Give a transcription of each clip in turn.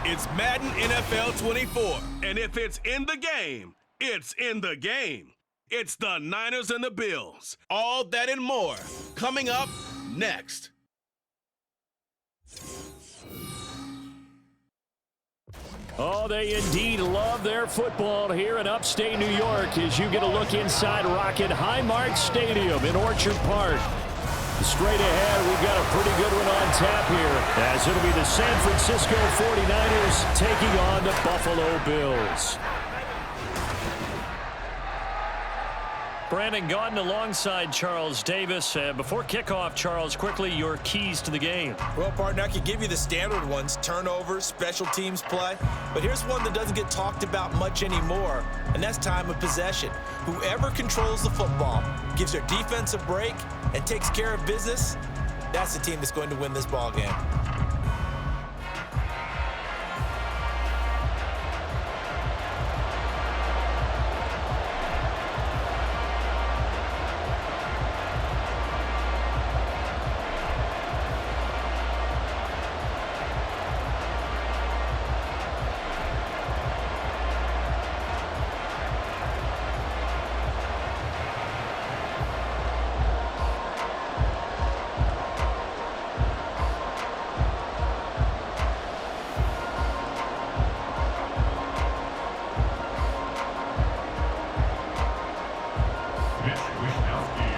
It's Madden NFL 24. And if it's in the game, it's in the game. It's the Niners and the Bills. All that and more coming up next. Oh, they indeed love their football here in upstate New York as you get a look inside Rocket Highmark Stadium in Orchard Park. Straight ahead, we've got a pretty good one on tap here as it'll be the San Francisco 49ers taking on the Buffalo Bills. Brandon Gaudin alongside Charles Davis. Before kickoff, Charles, quickly your keys to the game. Well, partner, I could give you the standard ones, turnovers, special teams play. But here's one that doesn't get talked about much anymore, and that's time of possession. Whoever controls the football, gives their defense a break, and takes care of business, that's the team that's going to win this ball game.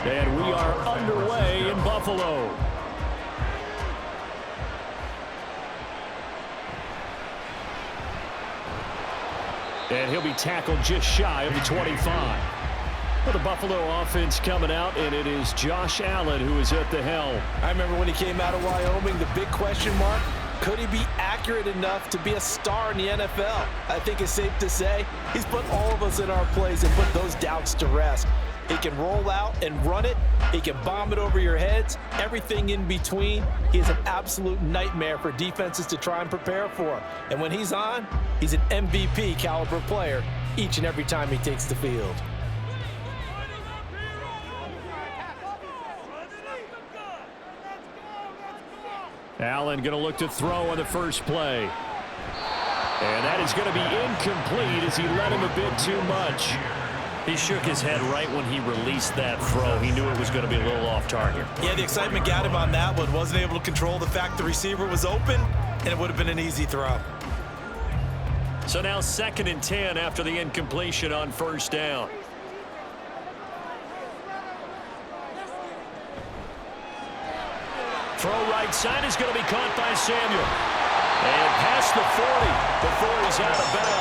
And we are underway in Buffalo. And he'll be tackled just shy of the 25. For the Buffalo offense coming out, and it is Josh Allen who is at the helm. I remember when he came out of Wyoming, the big question mark, could he be accurate enough to be a star in the NFL? I think it's safe to say he's put all of us in our place and put those doubts to rest. He can roll out and run it. He can bomb it over your heads. Everything in between. He is an absolute nightmare for defenses to try and prepare for. And when he's on, he's an MVP caliber player each and every time he takes the field. Allen going to look to throw on the first play. And that is going to be incomplete as he let him a bit too much. He shook his head right when he released that throw. He knew it was going to be a little off target. Yeah, the excitement got him on that one. Wasn't able to control the fact the receiver was open, and it would have been an easy throw. So now 2nd and 10 after the incompletion on first down. Throw right side is going to be caught by Samuel. And past the 40 before he's out of bounds.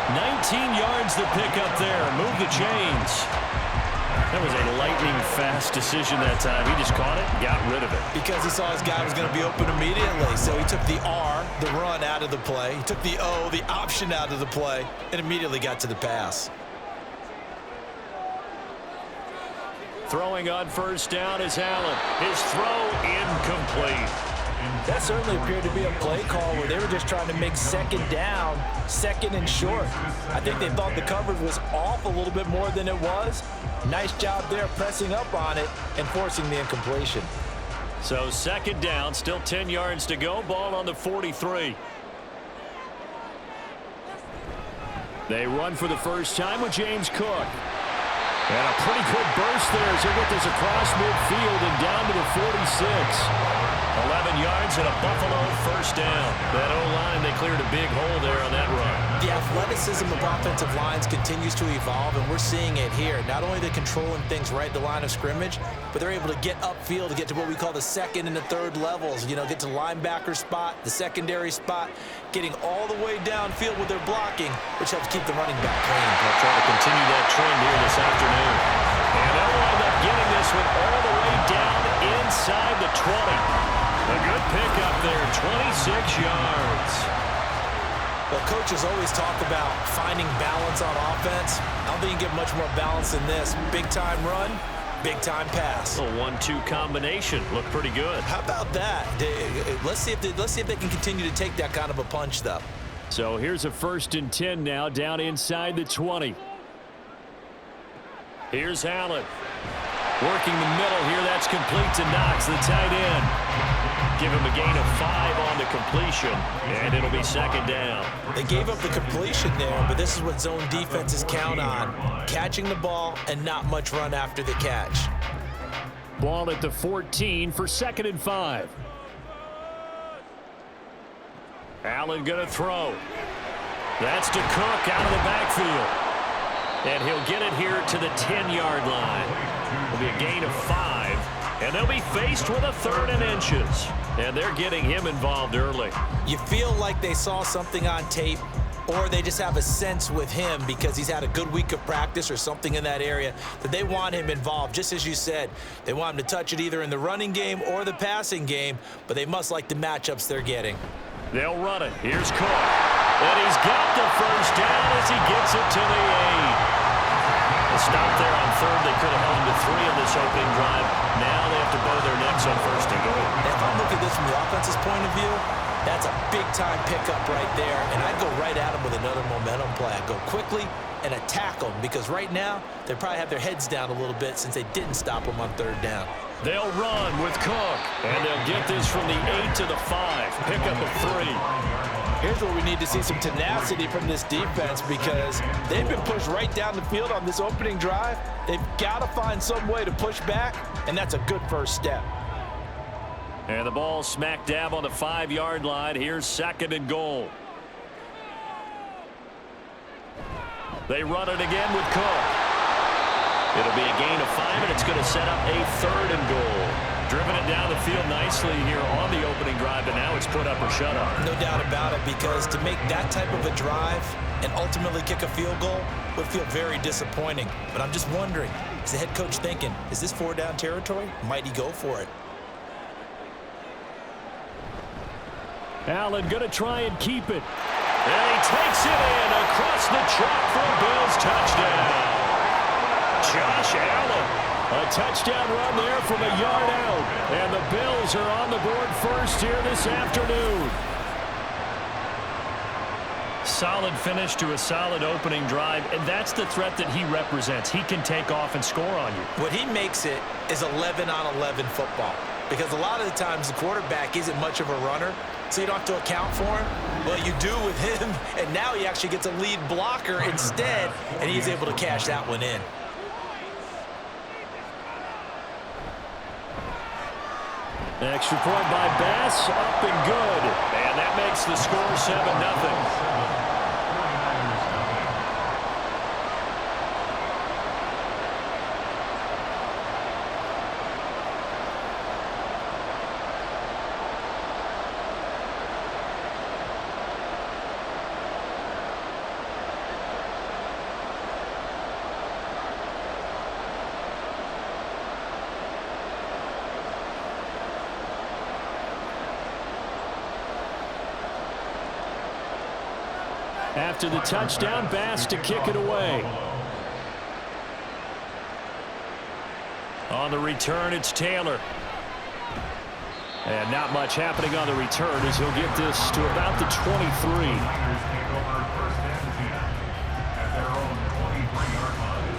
19 yards the pick up there. Move the chains. That was a lightning-fast decision that time. He just caught it and got rid of it. Because he saw his guy was going to be open immediately. So he took the R, the run, out of the play. He took the O, the option, out of the play, and immediately got to the pass. Throwing on first down is Allen. His throw incomplete. That certainly appeared to be a play call where they were just trying to make second down, second and short. I think they thought the coverage was off a little bit more than it was. Nice job there pressing up on it and forcing the incompletion. So 2nd down, still 10 yards to go. Ball on the 43. They run for the first time with James Cook. And a pretty good burst there as they get this across midfield and down to the 46. 11 yards and a Buffalo first down. That O-line, they cleared a big hole there on that run. The athleticism of offensive lines continues to evolve, and we're seeing it here. Not only are they controlling things right at the line of scrimmage, but they're able to get upfield to get to what we call the 2nd and the 3rd levels. You know, get to linebacker spot, the secondary spot, getting all the way downfield with their blocking, which helps keep the running back clean. They'll try to continue that trend here this afternoon. And they'll wind up getting this one all the way down inside the 20. A good pickup there, 26 yards. Well, coaches always talk about finding balance on offense. I don't think you get much more balance than this. Big-time run, big-time pass. A 1-2 combination. Looked pretty good. How about that? Let's see if they can continue to take that kind of a punch, though. So here's a 1st and 10 now, down inside the 20. Here's Allen. Working the middle here. That's complete to Knox, the tight end. Give him a gain of 5 on the completion, and it'll be second down. They gave up the completion there, but this is what zone defenses count on. Catching the ball and not much run after the catch. Ball at the 14 for 2nd and 5. Allen going to throw. That's to Cook out of the backfield. And he'll get it here to the 10-yard line. It'll be a gain of 5. And they'll be faced with a 3rd and inches. And they're getting him involved early. You feel like they saw something on tape, or they just have a sense with him because he's had a good week of practice or something in that area that they want him involved. Just as you said, they want him to touch it either in the running game or the passing game, but they must like the matchups they're getting. They'll run it. Here's Cook. And he's got the first down as he gets it to the 8. A stop there on 3rd. They could have held him to 3 in this opening drive. Now they have to bow their necks on 1st and goal. If I'm looking at this from the offense's point of view, that's a big-time pickup right there, and I'd go right at him with another momentum play. I'd go quickly and attack them because right now they probably have their heads down a little bit since they didn't stop them on 3rd down. They'll run with Cook, and they'll get this from the 8 to the 5. Pickup of 3. Here's where we need to see some tenacity from this defense because they've been pushed right down the field on this opening drive. They've got to find some way to push back, and that's a good first step. And the ball smack dab on the 5-yard line. Here's 2nd and goal. They run it again with Cook. It'll be a gain of 5, and it's going to set up a 3rd and goal. Driven it down the field nicely here on the opening drive, but now it's put up or shut up. No doubt about it, because to make that type of a drive and ultimately kick a field goal would feel very disappointing. But I'm just wondering, is the head coach thinking, is this 4-down territory? Might he go for it? Allen going to try and keep it. And he takes it in across the track for a Bills touchdown. Josh Allen. A touchdown run there from a yard out. And the Bills are on the board first here this afternoon. Solid finish to a solid opening drive, and that's the threat that he represents. He can take off and score on you. What he makes it is 11-on-11 football. Because a lot of the times the quarterback isn't much of a runner, so you don't have to account for him. Well, you do with him, and now he actually gets a lead blocker instead, and he's able to cash that one in. Extra point by Bass, up and good. And that makes the score 7-0. After the touchdown, Bass to kick it away. On the return, it's Taylor. And not much happening on the return as he'll get this to about the 23.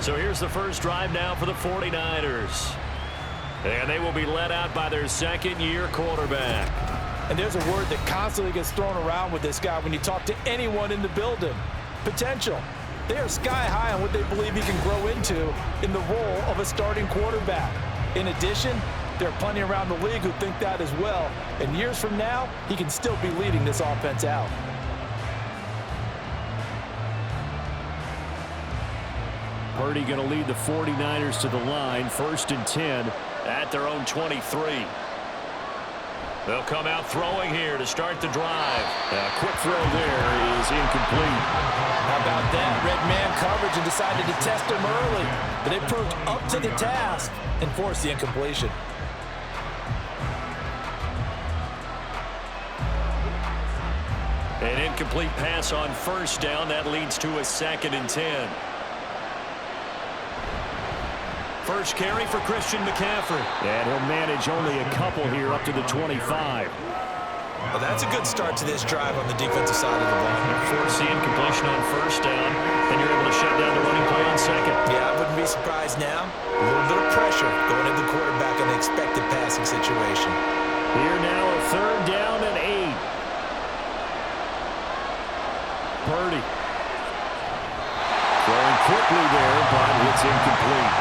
So here's the first drive now for the 49ers. And they will be led out by their second-year quarterback. And there's a word that constantly gets thrown around with this guy when you talk to anyone in the building. Potential. They are sky high on what they believe he can grow into in the role of a starting quarterback. In addition, there are plenty around the league who think that as well. And years from now, he can still be leading this offense out. Purdy going to lead the 49ers to the line. 1st and 10 at their own 23. They'll come out throwing here to start the drive. A quick throw there is incomplete. How about that? Red man coverage and decided to test him early. But they proved up to the task and forced the incompletion. An incomplete pass on 1st down. That leads to a 2nd and 10. First carry for Christian McCaffrey. And he'll manage only a couple here up to the 25. Well, that's a good start to this drive on the defensive side of the ball. Force the incompletion on 1st down, and you're able to shut down the running play on 2nd. Yeah, I wouldn't be surprised now. A little bit of pressure going expected passing situation. Here now a 3rd down and 8. Purdy. Throwing quickly there, but it's incomplete.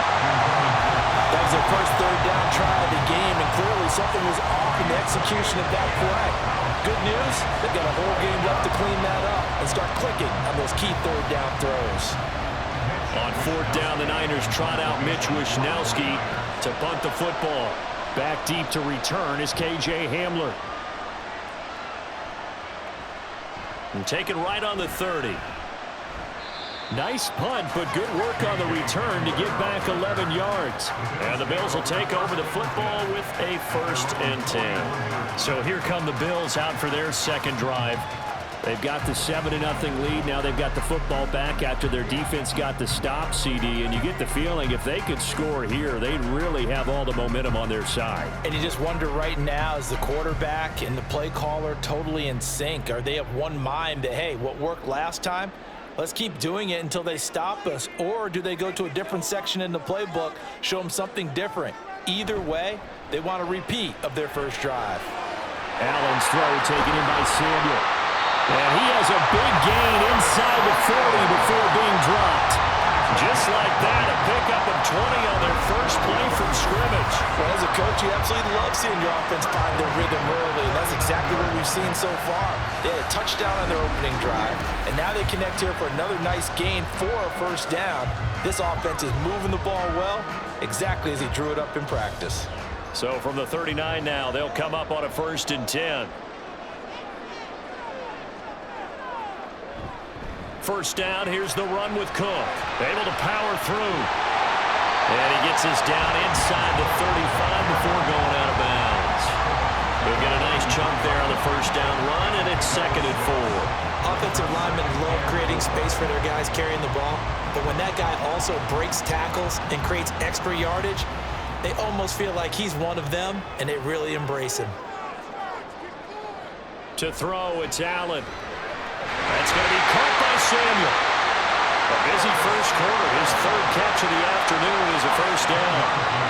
That was their first 3rd down try of the game, and clearly something was off in the execution of that play. Good news, they've got a whole game left to clean that up and start clicking on those key 3rd down throws. On 4th down, the Niners trot out Mitch Wishnowski to punt the football. Back deep to return is K.J. Hamler. And taken right on the 30. Nice punt, but good work on the return to get back 11 yards. And the Bills will take over the football with a 1st and 10. So here come the Bills out for their 2nd drive. They've got the 7-0 lead. Now they've got the football back after their defense got the stop, CD. And you get the feeling if they could score here, they'd really have all the momentum on their side. And you just wonder right now, is the quarterback and the play caller totally in sync? Are they of one mind that, hey, what worked last time? Let's keep doing it until they stop us. Or do they go to a different section in the playbook, show them something different? Either way, they want a repeat of their first drive. Allen's throw taken in by Samuel. And he has a big gain inside the 40 before being dropped. Just like that, a pickup of 20 on their first play from scrimmage. Well, as a coach, you absolutely love seeing your offense find their rhythm early, and that's exactly what we've seen so far. They had a touchdown on their opening drive, and now they connect here for another nice gain for a 1st down. This offense is moving the ball well, exactly as he drew it up in practice. So from the 39 now, they'll come up on a 1st and 10. 1st down, here's the run with Cook. Able to power through. And he gets us down inside the 35 before going out of bounds. They'll get a nice chunk there on the 1st down run, and it's 2nd and 4. Offensive linemen love creating space for their guys carrying the ball, but when that guy also breaks tackles and creates extra yardage, they almost feel like he's one of them, and they really embrace him. To throw, it's Allen. That's going to be caught by Samuel. A busy first quarter. His 3rd catch of the afternoon is a 1st down.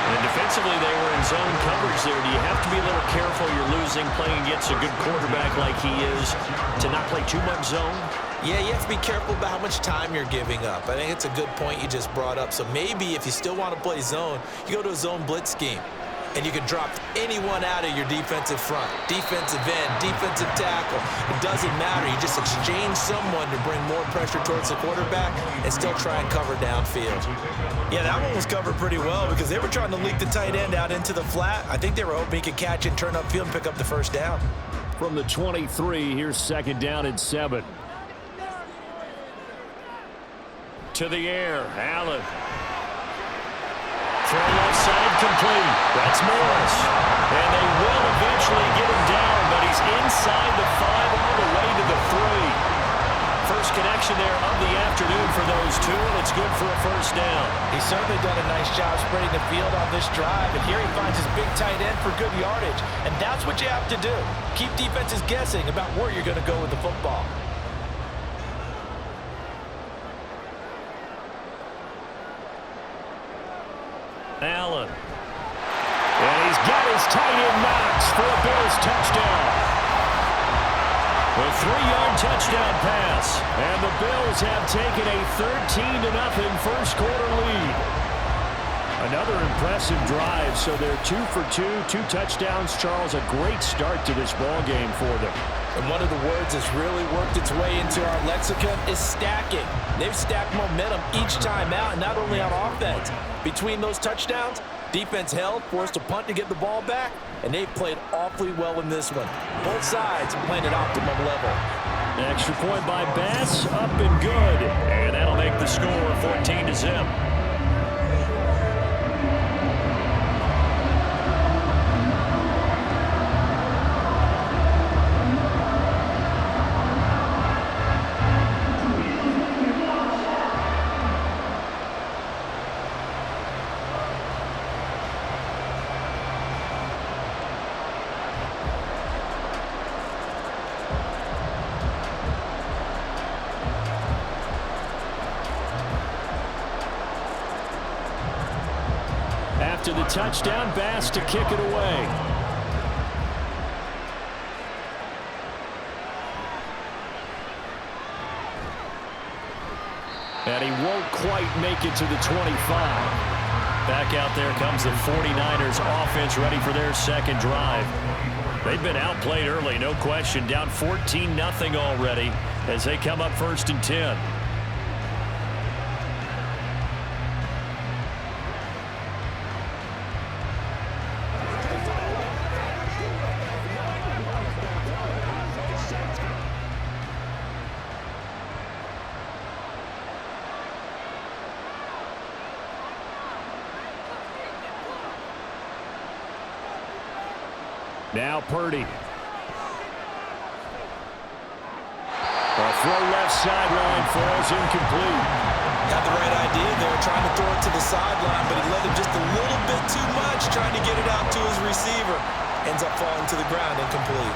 And defensively, they were in zone coverage there. Do you have to be a little careful? You're losing, playing against a good quarterback like he is, to not play too much zone? Yeah, you have to be careful about how much time you're giving up. I think it's a good point you just brought up. So maybe if you still want to play zone, you go to a zone blitz scheme. And you can drop anyone out of your defensive front. Defensive end, defensive tackle. It doesn't matter. You just exchange someone to bring more pressure towards the quarterback and still try and cover downfield. Yeah, that one was covered pretty well because they were trying to leak the tight end out into the flat. I think they were hoping he could catch it, turn upfield, and pick up the 1st down. From the 23, here's 2nd down and 7. To the air, Allen. Throw left side complete. That's Morris. And they will eventually get him down, but he's inside the 5 all the way to the 3. First connection there of the afternoon for those two, and it's good for a 1st down. He's certainly done a nice job spreading the field on this drive, and here he finds his big tight end for good yardage. And that's what you have to do. Keep defenses guessing about where you're going to go with the football. Allen. And he's got his tight end Knox for a Bills touchdown. A 3-yard touchdown pass. And the Bills have taken a 13-0 first quarter lead. Another impressive drive, so they're 2 for 2, 2 touchdowns. Charles, a great start to this ball game for them. And one of the words that's really worked its way into our lexicon is stacking. They've stacked momentum each time out, and not only on offense. Between those touchdowns, defense held, forced a punt to get the ball back, and they've played awfully well in this one. Both sides playing at optimum level. Extra point by Bass, up and good. And that'll make the score 14-0. after the touchdown. Bass to kick it away. And he won't quite make it to the 25. Back out there comes the 49ers offense, ready for their second drive. They've been outplayed early, no question. Down 14-0 already as they come up 1st and 10. Now Purdy. A throw left sideline, falls incomplete. Had the right idea there, trying to throw it to the sideline, but he let him just a little bit too much, trying to get it out to his receiver. Ends up falling to the ground, incomplete.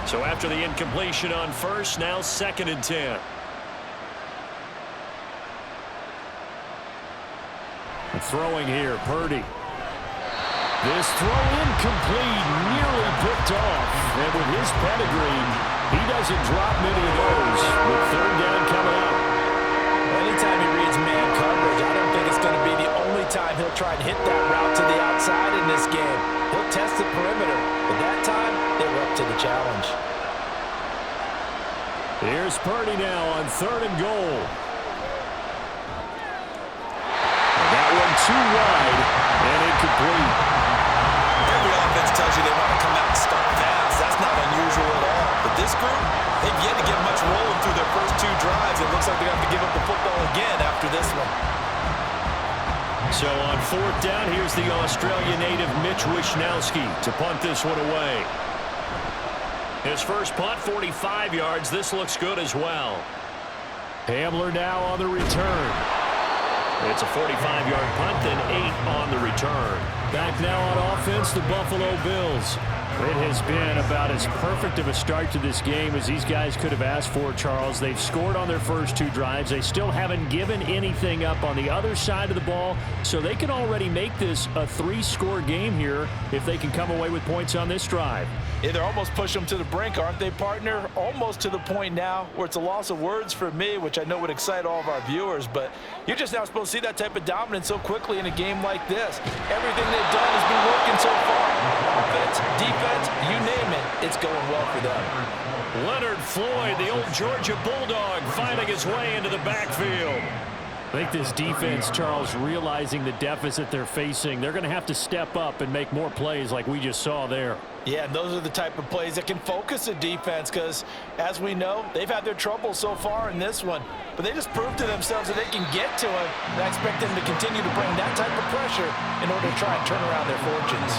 So after the incompletion on first, now 2nd and 10. Throwing here, Purdy. This throw incomplete, nearly picked off. And with his pedigree, he doesn't drop many of those. With 3rd down coming up. Anytime he reads man coverage, I don't think it's going to be the only time he'll try and hit that route to the outside in this game. He'll test the perimeter, but that time, they were up to the challenge. Here's Purdy now on 3rd and goal. That one too wide and incomplete. Every offense tells you they want to come out and start fast. That's not unusual at all. But this group, they've yet to get much rolling through their first 2 drives. It looks like they're going to have to give up the football again after this one. So on 4th down, here's the Australian native Mitch Wishnowsky to punt this one away. His first punt, 45 yards. This looks good as well. Hamler now on the return. It's a 45-yard punt, then 8 on the return. Back now on offense, the Buffalo Bills. It has been about as perfect of a start to this game as these guys could have asked for, Charles. They've scored on their first 2 drives. They still haven't given anything up on the other side of the ball, so they can already make this a 3-score game here if they can come away with points on this drive. Yeah, they're almost pushing them to the brink, aren't they, partner? Almost to the point now where it's a loss of words for me, which I know would excite all of our viewers, but you're just now supposed to see that type of dominance so quickly in a game like this. Everything they've done has been working so far. Offense, defense, you name it, it's going well for them. Leonard Floyd, the old Georgia Bulldog, finding his way into the backfield. I think this defense, Charles, realizing the deficit they're facing, they're going to have to step up and make more plays like we just saw there. Yeah, and those are the type of plays that can focus a defense because, as we know, they've had their trouble so far in this one. But they just proved to themselves that they can get to it, and I expect them to continue to bring that type of pressure in order to try and turn around their fortunes.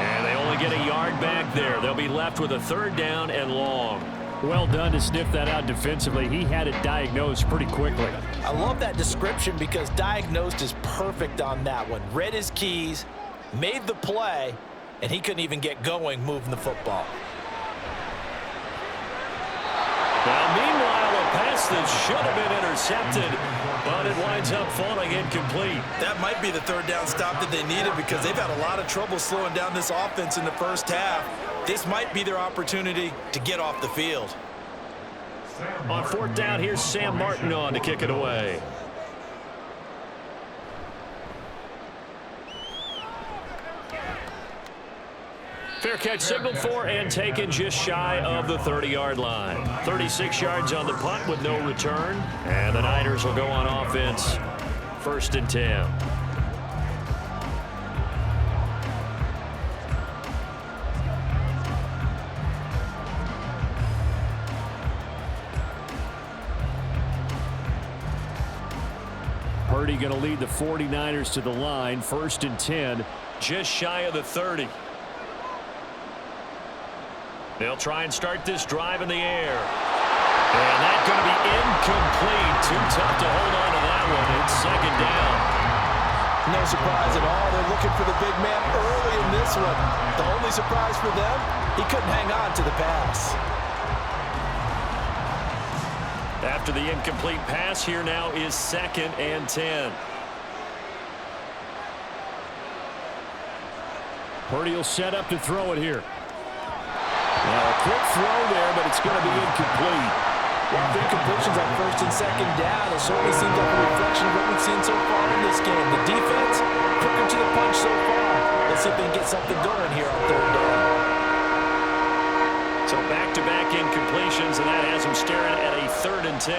And they only get a yard back there. They'll be left with a 3rd down and long. Well done to sniff that out defensively. He had it diagnosed pretty quickly. I love that description because diagnosed is perfect on that one. Read his keys, made the play, and he couldn't even get going moving the football. Now, meanwhile, a pass that should have been intercepted, but it winds up falling incomplete. That might be the 3rd down stop that they needed because they've had a lot of trouble slowing down this offense in the first half. This might be their opportunity to get off the field. On 4th down, here's Sam Martin on to kick it away. Fair catch signaled for and taken just shy of the 30-yard line. 36 yards on the punt with no return. And the Niners will go on offense. 1st and 10. Purdy going to lead the 49ers to the line. 1st and 10, just shy of the 30. They'll try and start this drive in the air. And that's going to be incomplete. Too tough to hold on to that one. It's 2nd down. No surprise at all. They're looking for the big man early in this one. The only surprise for them, he couldn't hang on to the pass. After the incomplete pass, here now is 2nd and 10. Purdy will set up to throw it here. Now a quick throw there, but it's going to be incomplete. Well, incompletions on 1st and 2nd down. It certainly seems like a reflection of what we've seen so far in this game. The defense, quicker to the punch so far. Let's see if they can get something going here on 3rd down. So back-to-back incompletions, and that has them staring at a 3rd and 10.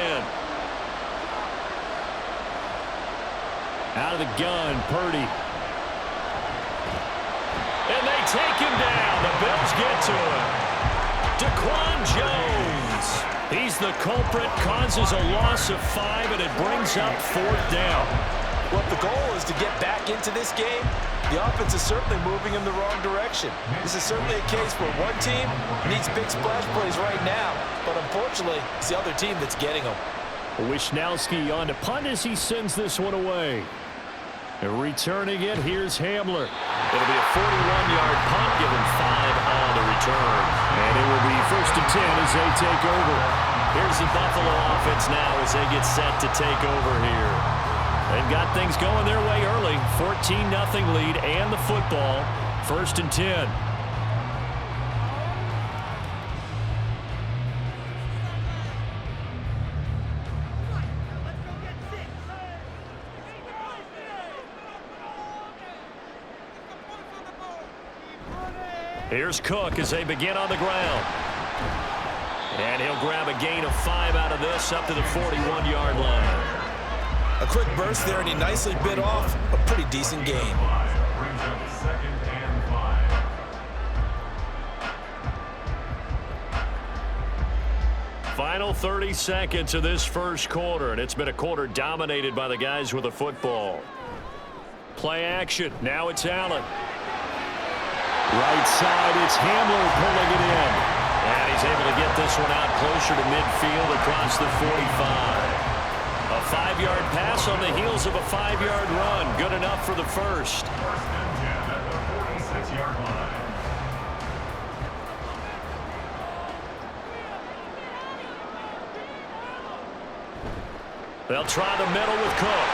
Out of the gun, Purdy. And they take him down. The Bills get to him. Daquan Jones. He's the culprit, causes a loss of 5, and it brings up 4th down. Well, if the goal is to get back into this game, the offense is certainly moving in the wrong direction. This is certainly a case where one team needs big splash plays right now, but unfortunately, it's the other team that's getting them. Wisnowski on to punt as he sends this one away. And returning it, here's Hamler. It'll be a 41-yard punt, given 5 on the return. And it will be 1st and 10 as they take over. Here's the Buffalo offense now as they get set to take over here. They've got things going their way early. 14-0 lead and the football. 1st and 10. Here's Cook as they begin on the ground. And he'll grab a gain of 5 out of this up to the 41-yard line. A quick burst there, and he nicely bit off a pretty decent gain. Final 30 seconds of this first quarter, and it's been a quarter dominated by the guys with the football. Play action. Now it's Allen. Right side, it's Hamler pulling it in. And he's able to get this one out closer to midfield across the 45. A 5-yard pass on the heels of a 5-yard run. Good enough for the first. They'll try the middle with Cook.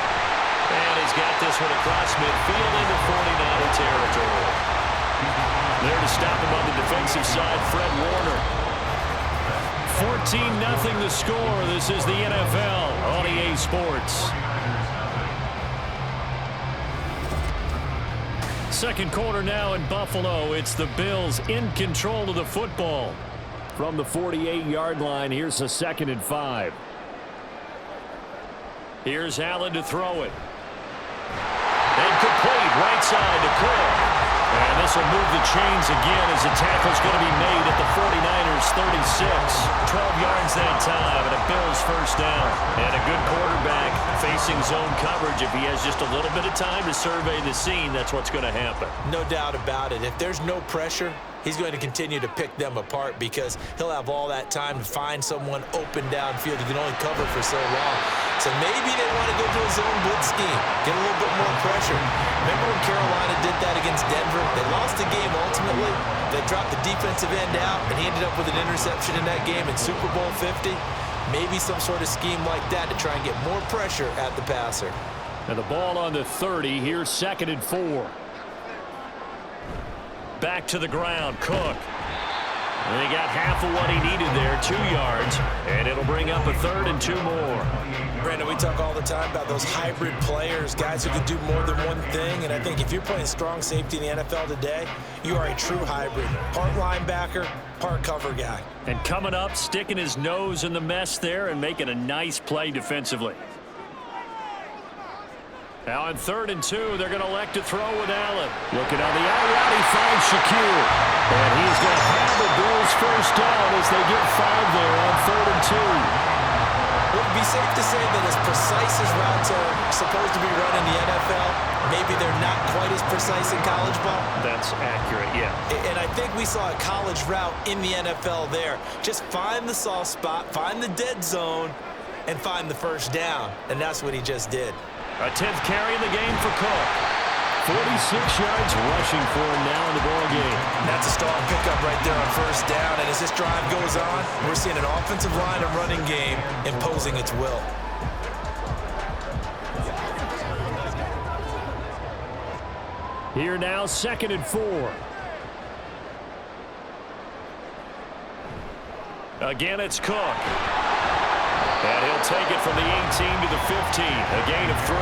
And he's got this one across midfield into 49er territory. There to stop him on the defensive side, Fred Warner. 14-0 the score. This is the NFL on EA Sports. Second quarter now in Buffalo. It's the Bills in control of the football. From the 48-yard line, here's a 2nd and 5. Here's Allen to throw it. Incomplete, right side to Cook. And this will move the chains again as the tackle's going to be made at the 49ers 36. 12 yards that time and a Bills first down. And a good quarterback facing zone coverage. If he has just a little bit of time to survey the scene, that's what's going to happen. No doubt about it. If there's no pressure, he's going to continue to pick them apart because he'll have all that time to find someone open downfield. He can only cover for so long. So maybe they want to go to a zone blitz scheme, get a little bit more pressure. Remember when Carolina did that against Denver? They lost the game ultimately. They dropped the defensive end out, and he ended up with an interception in that game in Super Bowl 50. Maybe some sort of scheme like that to try and get more pressure at the passer. And the ball on the 30. Here's 2nd and 4. Back to the ground, Cook. And he got half of what he needed there, 2 yards, and it'll bring up a 3rd and 2 more. Brandon, we talk all the time about those hybrid players, guys who can do more than one thing, and I think if you're playing strong safety in the NFL today, you are a true hybrid. Part linebacker, part cover guy. And coming up, sticking his nose in the mess there and making a nice play defensively. Now on 3rd and 2, they're going to elect to throw with Allen. Looking on the out route, he finds Shaquille. And he's going to have the Bills first down as they get 5 there on 3rd and 2. Would it be safe to say that as precise as routes are supposed to be run in the NFL, maybe they're not quite as precise in college ball? That's accurate, yeah. And I think we saw a college route in the NFL there. Just find the soft spot, find the dead zone, and find the first down. And that's what he just did. A 10th carry in the game for Cook. 46 yards rushing for him now in the ball game. That's a strong pickup right there on first down. And as this drive goes on, we're seeing an offensive line and running game imposing its will. Here now, 2nd and 4. Again, it's Cook. And he'll take it from the 18 to the 15. A gain of 3.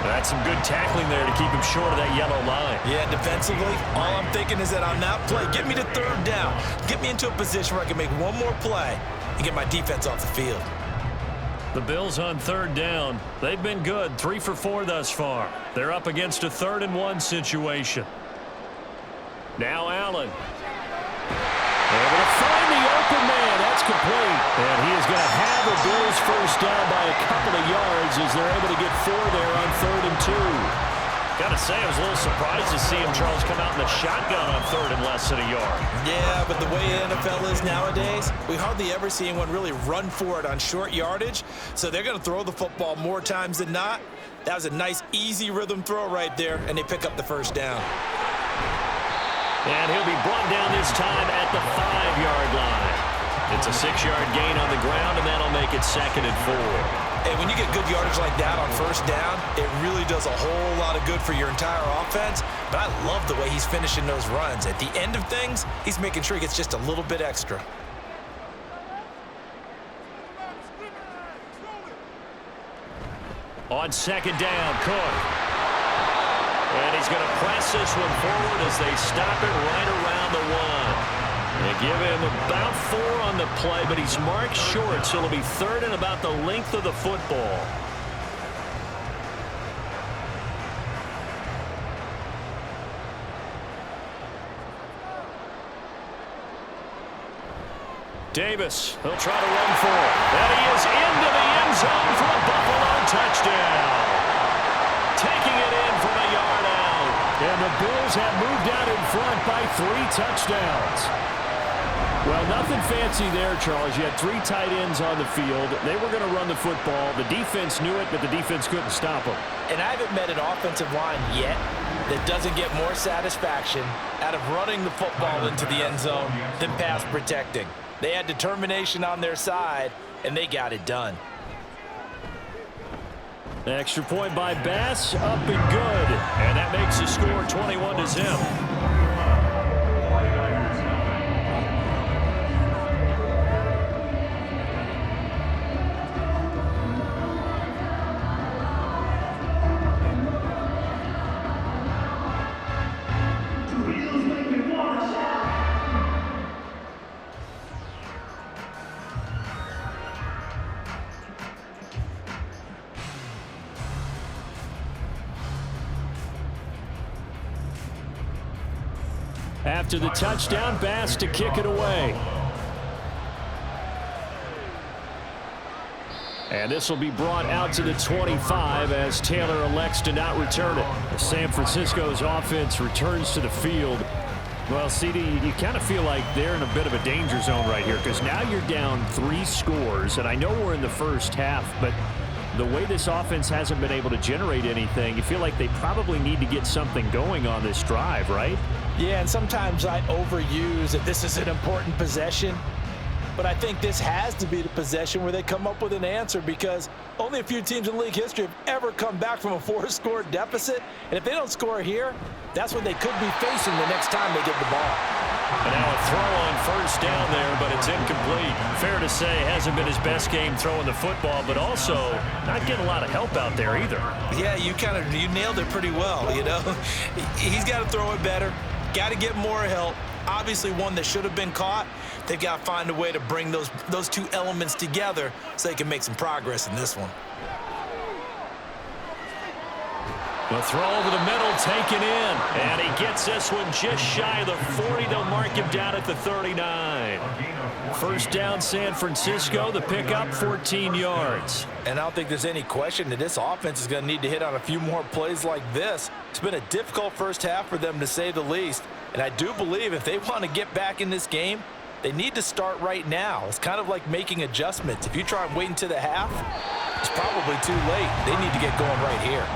That's some good tackling there to keep him short of that yellow line. Yeah, defensively, all I'm thinking is that on that play, get me to 3rd down. Get me into a position where I can make one more play and get my defense off the field. The Bills on 3rd down. They've been good, 3 for 4 thus far. They're up against a 3rd and 1 situation. Now Allen. Able to find the open man. That's complete. And he is going to have a Bills first down by a couple of yards as they're able to get 4 there on 3rd and 2. Got to say, I was a little surprised to see him, Charles, come out in the shotgun on 3rd and less than a yard. Yeah, but the way the NFL is nowadays, we hardly ever see anyone really run for it on short yardage. So they're going to throw the football more times than not. That was a nice, easy rhythm throw right there, and they pick up the first down. And he'll be brought down this time at the 5-yard line. It's a 6-yard gain on the ground, and that'll make it 2nd and 4. Hey, when you get good yardage like that on first down, it really does a whole lot of good for your entire offense. But I love the way he's finishing those runs. At the end of things, he's making sure he gets just a little bit extra. On 2nd down, Cook. And he's going to press this one forward as they stop it right around the 1. They give him about 4 on the play, but he's marked short, so it'll be 3rd and about the length of the football. Davis, he'll try to run for it. And he is into the end zone for a Buffalo touchdown. Taking it in from a yard out. And the Bills have moved out in front by 3 touchdowns. Well, nothing fancy there, Charles. You had 3 tight ends on the field. They were going to run the football. The defense knew it, but the defense couldn't stop them. And I haven't met an offensive line yet that doesn't get more satisfaction out of running the football into the end zone than pass protecting. They had determination on their side, and they got it done. Extra point by Bass, up and good. And that makes the score 21-0. After the touchdown, Bass to kick it away. And this will be brought out to the 25 as Taylor elects to not return it. San Francisco's offense returns to the field. Well, CD, you kind of feel like they're in a bit of a danger zone right here because now you're down 3 scores, and I know we're in the first half, but the way this offense hasn't been able to generate anything, you feel like they probably need to get something going on this drive, right? Yeah, and sometimes I overuse that this is an important possession, but I think this has to be the possession where they come up with an answer because only a few teams in league history have ever come back from a 4-score deficit, and if they don't score here, that's what they could be facing the next time they get the ball. And now a throw on first down there, but it's incomplete. Fair to say, hasn't been his best game throwing the football, but also not getting a lot of help out there either. Yeah, you nailed it pretty well, you know. He's got to throw it better, got to get more help. Obviously one that should have been caught. They've got to find a way to bring those 2 elements together so they can make some progress in this one. The throw over the middle, taken in, and he gets this one just shy of the 40. They'll mark him down at the 39. First down, San Francisco. The pickup, 14 yards. And I don't think there's any question that this offense is going to need to hit on a few more plays like this. It's been a difficult first half for them, to say the least. And I do believe if they want to get back in this game, they need to start right now. It's kind of like making adjustments. If you try and wait until the half, It's probably too late. They need to get going right here.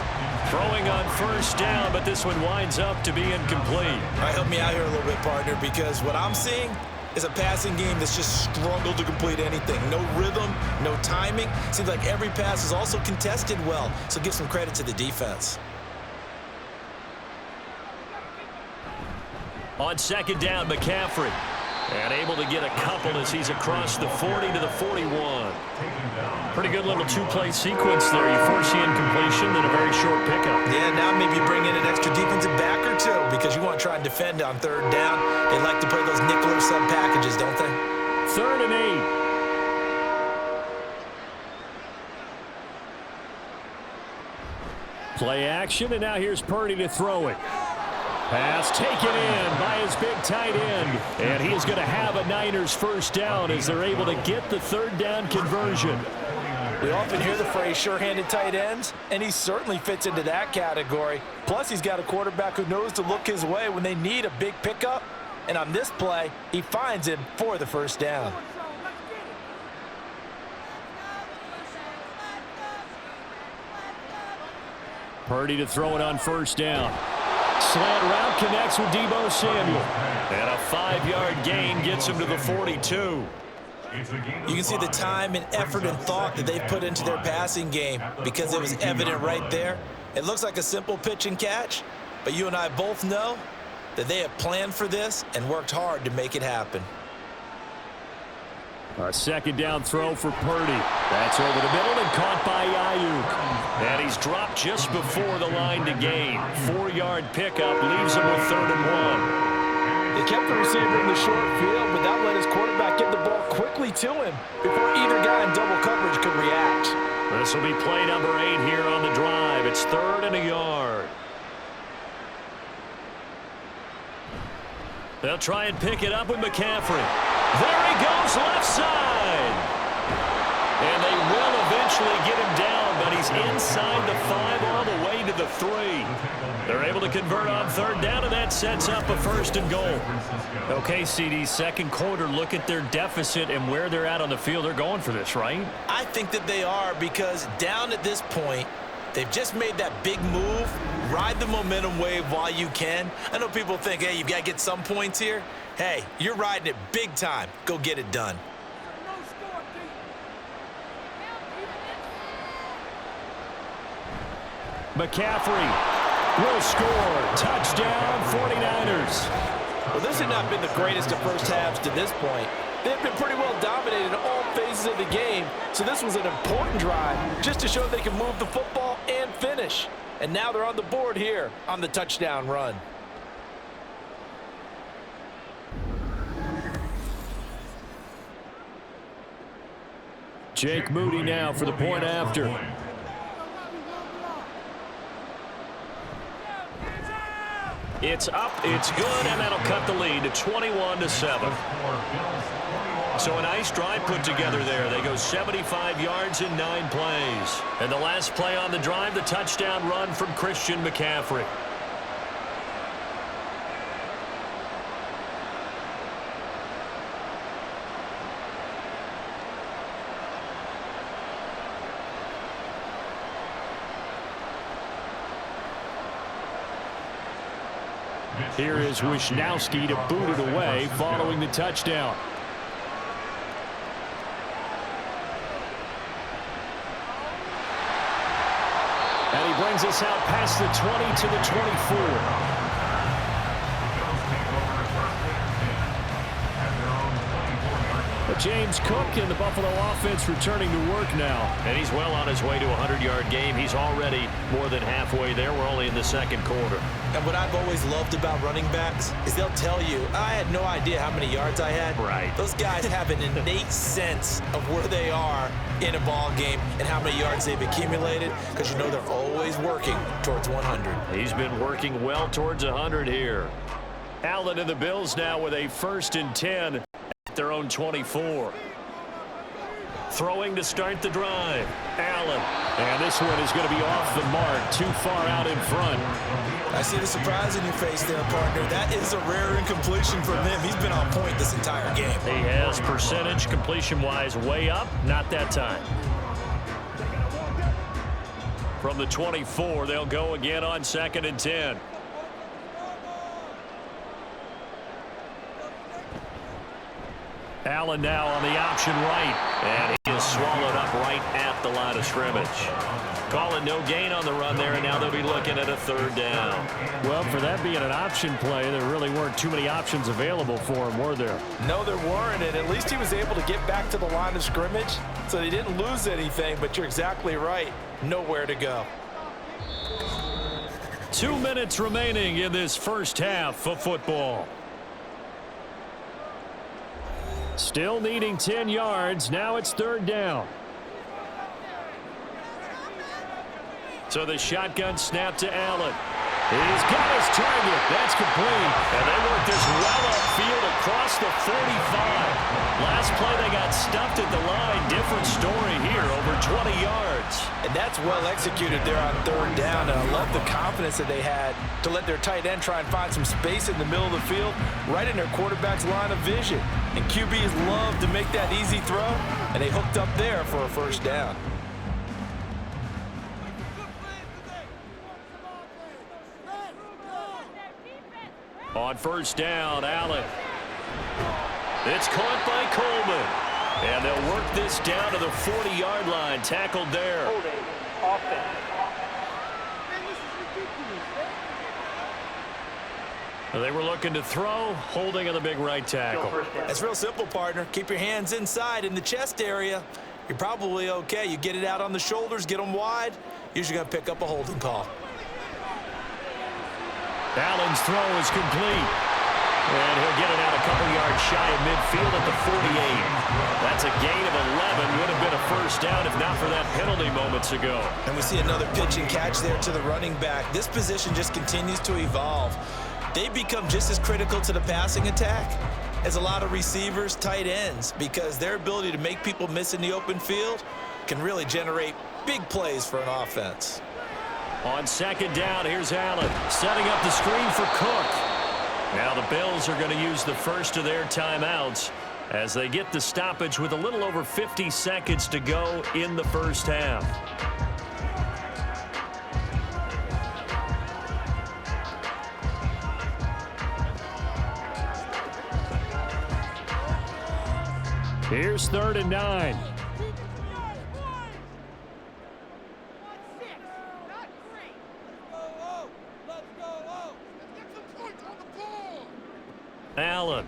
Throwing on first down, but this one winds up to be incomplete. All right, help me out here a little bit, partner, because what I'm seeing is a passing game that's just struggled to complete anything. No rhythm, no timing. Seems like every pass is also contested well, so give some credit to the defense. On second down, McCaffrey. And able to get a couple as he's across the 40 to the 41. Pretty good little two-play sequence there. You force the incompletion, then a very short pickup. Yeah, now maybe bring in an extra defensive back or two because you want to try and defend on third down. They like to play those nickel or sub packages, don't they? 3rd and 8. Play action, and now here's Purdy to throw it. Pass taken in by his big tight end. And he is going to have a Niners first down as they're able to get the 3rd down conversion. We often hear the phrase sure-handed tight ends, and he certainly fits into that category. Plus, he's got a quarterback who knows to look his way when they need a big pickup. And on this play, he finds him for the first down. Purdy to throw it on first down. Slant route connects with Deebo Samuel. And a 5-yard gain gets him to the 42. You can see the time and effort and thought that they've put into their passing game because it was evident right there. It looks like a simple pitch and catch, but you and I both know that they have planned for this and worked hard to make it happen. A second down throw for Purdy. That's over the middle and caught by Ayuk. And he's dropped just before the line to gain. 4-yard pickup leaves him with 3rd and 1. They kept the receiver in the short field, but that let his quarterback get the ball quickly to him before either guy in double coverage could react. This will be play number 8 here on the drive. It's 3rd and a yard. They'll try and pick it up with McCaffrey. There he goes, left side. And they will eventually get him down, but he's inside the 5 all the way to the 3. They're able to convert on 3rd down, and that sets up a 1st and goal. Okay, CD, second quarter, look at their deficit and where they're at on the field. They're going for this, right? I think that they are because down at this point, they've just made that big move. Ride the momentum wave while you can. I know people think, hey, you've got to get some points here. Hey, you're riding it big time. Go get it done. McCaffrey will score. Touchdown, 49ers. Well, this has not been the greatest of first halves to this point. They've been pretty well dominated in all phases of the game, so this was an important drive just to show they can move the football and finish. And now they're on the board here on the touchdown run. Jake Moody now for the point after. It's up, it's good, and that'll cut the lead to 21-7. So a nice drive put together there. They go 75 yards in 9 plays. And the last play on the drive, the touchdown run from Christian McCaffrey. Here is Wisnowski to boot it away following the touchdown. And he brings us out past the 20 to the 24. But James Cook and the Buffalo offense returning to work now. And he's well on his way to a 100-yard game. He's already more than halfway there. We're only in the second quarter. And what I've always loved about running backs is they'll tell you, I had no idea how many yards I had. Right. Those guys have an innate sense of where they are in a ball game and how many yards they've accumulated because you know they're always working towards 100. He's been working well towards 100 here. Allen and the Bills now with a 1st and 10 at their own 24. Throwing to start the drive. Allen. And this one is going to be off the mark. Too far out in front. I see the surprise in your face there, partner. That is a rare incompletion from him. He's been on point this entire game. He has percentage completion-wise way up. Not that time. From the 24, they'll go again on 2nd and 10. Allen now on the option right, and he is swallowed up right at the line of scrimmage. Calling no gain on the run there, and now they'll be looking at a 3rd down. Well, for that being an option play, there really weren't too many options available for him, were there? No, there weren't, and at least he was able to get back to the line of scrimmage, so he didn't lose anything, but you're exactly right. Nowhere to go. 2 minutes remaining in this first half of football. Still needing 10 yards. Now it's 3rd down. So the shotgun snap to Allen. He's got his target. That's complete. And they work this well upfield across the 35. Last play they got stuffed at the line. Different story here, over 20 yards. And that's well executed there on 3rd down. And I love the confidence that they had to let their tight end try and find some space in the middle of the field, right in their quarterback's line of vision. And QBs love to make that easy throw, and they hooked up there for a 1st down. On 1st down, Allen. It's caught by Coleman. And they'll work this down to the 40-yard line. Tackled there. They were looking to throw, holding on the big right tackle. It's real simple, partner. Keep your hands inside in the chest area. You're probably okay. You get it out on the shoulders, get them wide. Usually going to pick up a holding call. Allen's throw is complete. And he'll get it out a couple yards shy of midfield at the 48. That's a gain of 11. Would have been a 1st down if not for that penalty moments ago. And we see another pitch and catch there to the running back. This position just continues to evolve. They become just as critical to the passing attack as a lot of receivers, tight ends, because their ability to make people miss in the open field can really generate big plays for an offense. On 2nd down, here's Allen setting up the screen for Cook. Now the Bills are going to use the first of their timeouts as they get the stoppage with a little over 50 seconds to go in the 1st half. Here's 3rd and 9. Allen.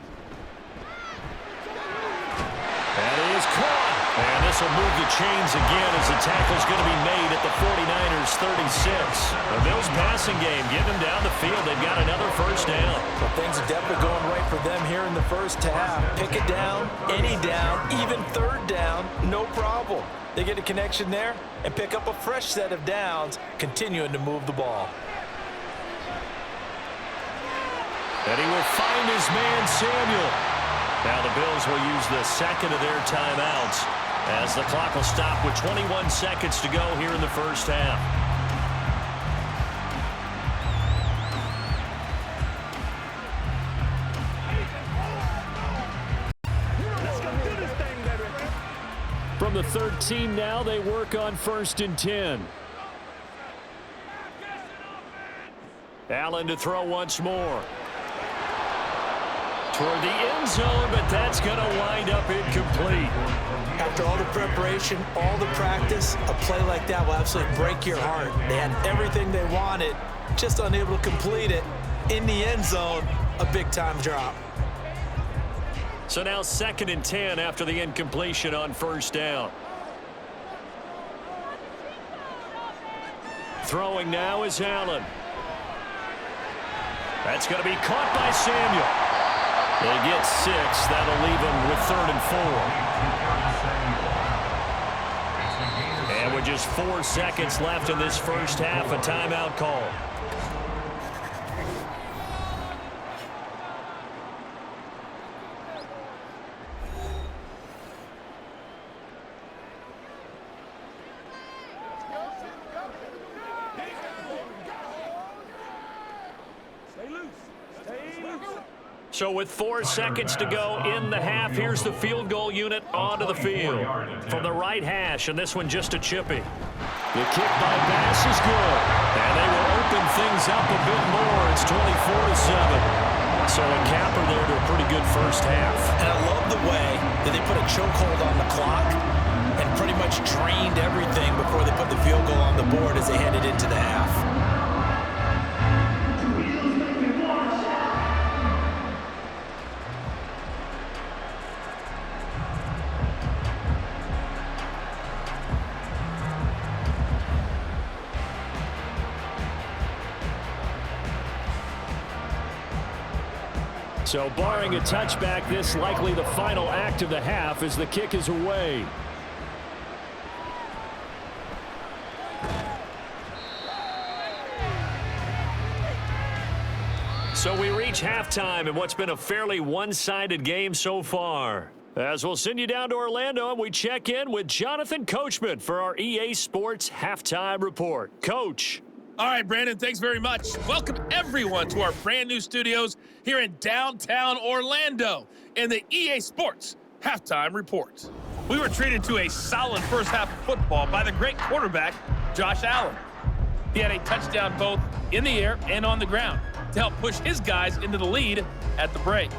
That is caught. And this will move the chains again as the tackle's going to be made at the 49ers 36. The Bills passing game, getting them down the field. They've got another 1st down. Well, things are definitely going right for them here in the 1st half. Pick it down, any down, even 3rd down, no problem. They get a connection there and pick up a fresh set of downs, continuing to move the ball. And he will find his man, Samuel. Now the Bills will use the 2nd of their timeouts as the clock will stop with 21 seconds to go here in the 1st half. From the 13 now, they work on 1st and 10. Allen to throw once more. Toward the end zone, but that's going to wind up incomplete. After all the preparation, all the practice, a play like that will absolutely break your heart. They had everything they wanted, just unable to complete it. In the end zone, a big-time drop. So now 2nd and 10 after the incompletion on 1st down. Throwing now is Allen. That's going to be caught by Samuel. They get 6. That'll leave them with 3rd and 4. And with just 4 seconds left in this 1st half, a timeout call. So with 4 seconds to go in the half, here's the field goal unit onto the field from the right hash, and this one just a chippy. The kick by Bass is good. And they will open things up a bit more. It's 24-7. So a capper there to a pretty good first half. And I love the way that they put a chokehold on the clock and pretty much drained everything before they put the field goal on the board as they headed into the half. So barring a touchback, this likely the final act of the half as the kick is away. So we reach halftime in what's been a fairly one-sided game so far. As we'll send you down to Orlando and we check in with Jonathan Coachman for our EA Sports Halftime Report. Coach. All right, Brandon, thanks very much. Welcome, everyone, to our brand new studios here in downtown Orlando in the EA Sports Halftime Report. We were treated to a solid first half of football by the great quarterback, Josh Allen. He had a touchdown both in the air and on the ground to help push his guys into the lead at the break.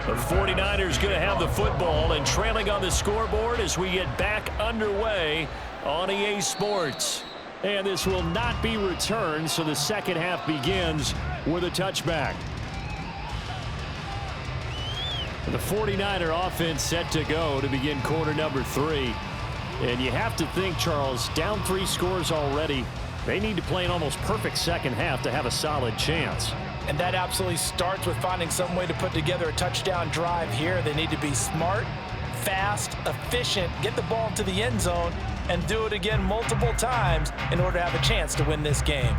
The 49ers going to have the football and trailing on the scoreboard as we get back underway on EA Sports. And this will not be returned, so the second half begins with a touchback. The 49er offense set to go to begin quarter number 3. And you have to think, Charles, down 3 scores already. They need to play an almost perfect second half to have a solid chance. And that absolutely starts with finding some way to put together a touchdown drive here. They need to be smart, fast, efficient, get the ball to the end zone, and do it again multiple times in order to have a chance to win this game.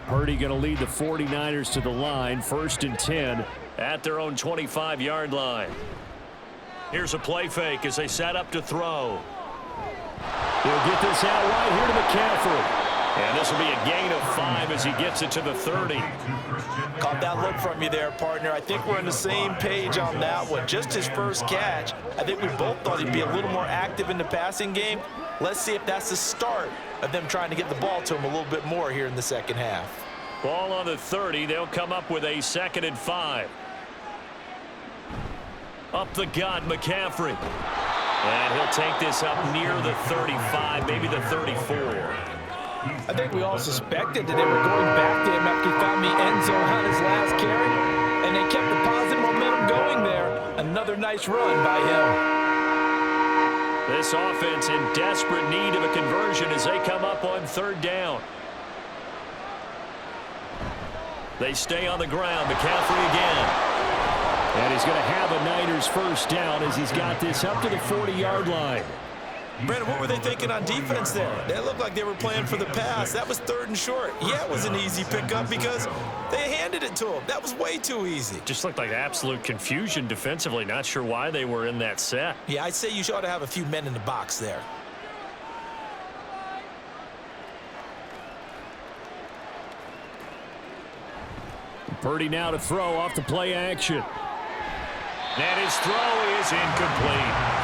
Purdy going to lead the 49ers to the line, 1st and 10 at their own 25-yard line. Here's a play fake as they set up to throw. He'll get this out right here to McCaffrey. And this will be a gain of 5 as he gets it to the 30. Caught that look from you there, partner. I think we're on the same page on that one. Just his first catch. I think we both thought he'd be a little more active in the passing game. Let's see if that's the start of them trying to get the ball to him a little bit more here in the second half. Ball on the 30. They'll come up with a 2nd and 5. Up the gut, McCaffrey. And he'll take this up near the 35, maybe the 34. I think we all suspected that they were going back to him after he found the end zone on his last carry, and they kept the positive momentum going there. Another nice run by him. This offense in desperate need of a conversion as they come up on 3rd down. They stay on the ground. McCaffrey again. And he's going to have a Niners first down as he's got this up to the 40-yard line. Brandon, what were they thinking on defense there? They looked like they were playing for the pass. That was 3rd and short. Yeah, it was an easy pickup because they handed it to him. That was way too easy. Just looked like absolute confusion defensively. Not sure why they were in that set. Yeah, I'd say you ought to have a few men in the box there. Purdy now to throw off the play action. And his throw is incomplete.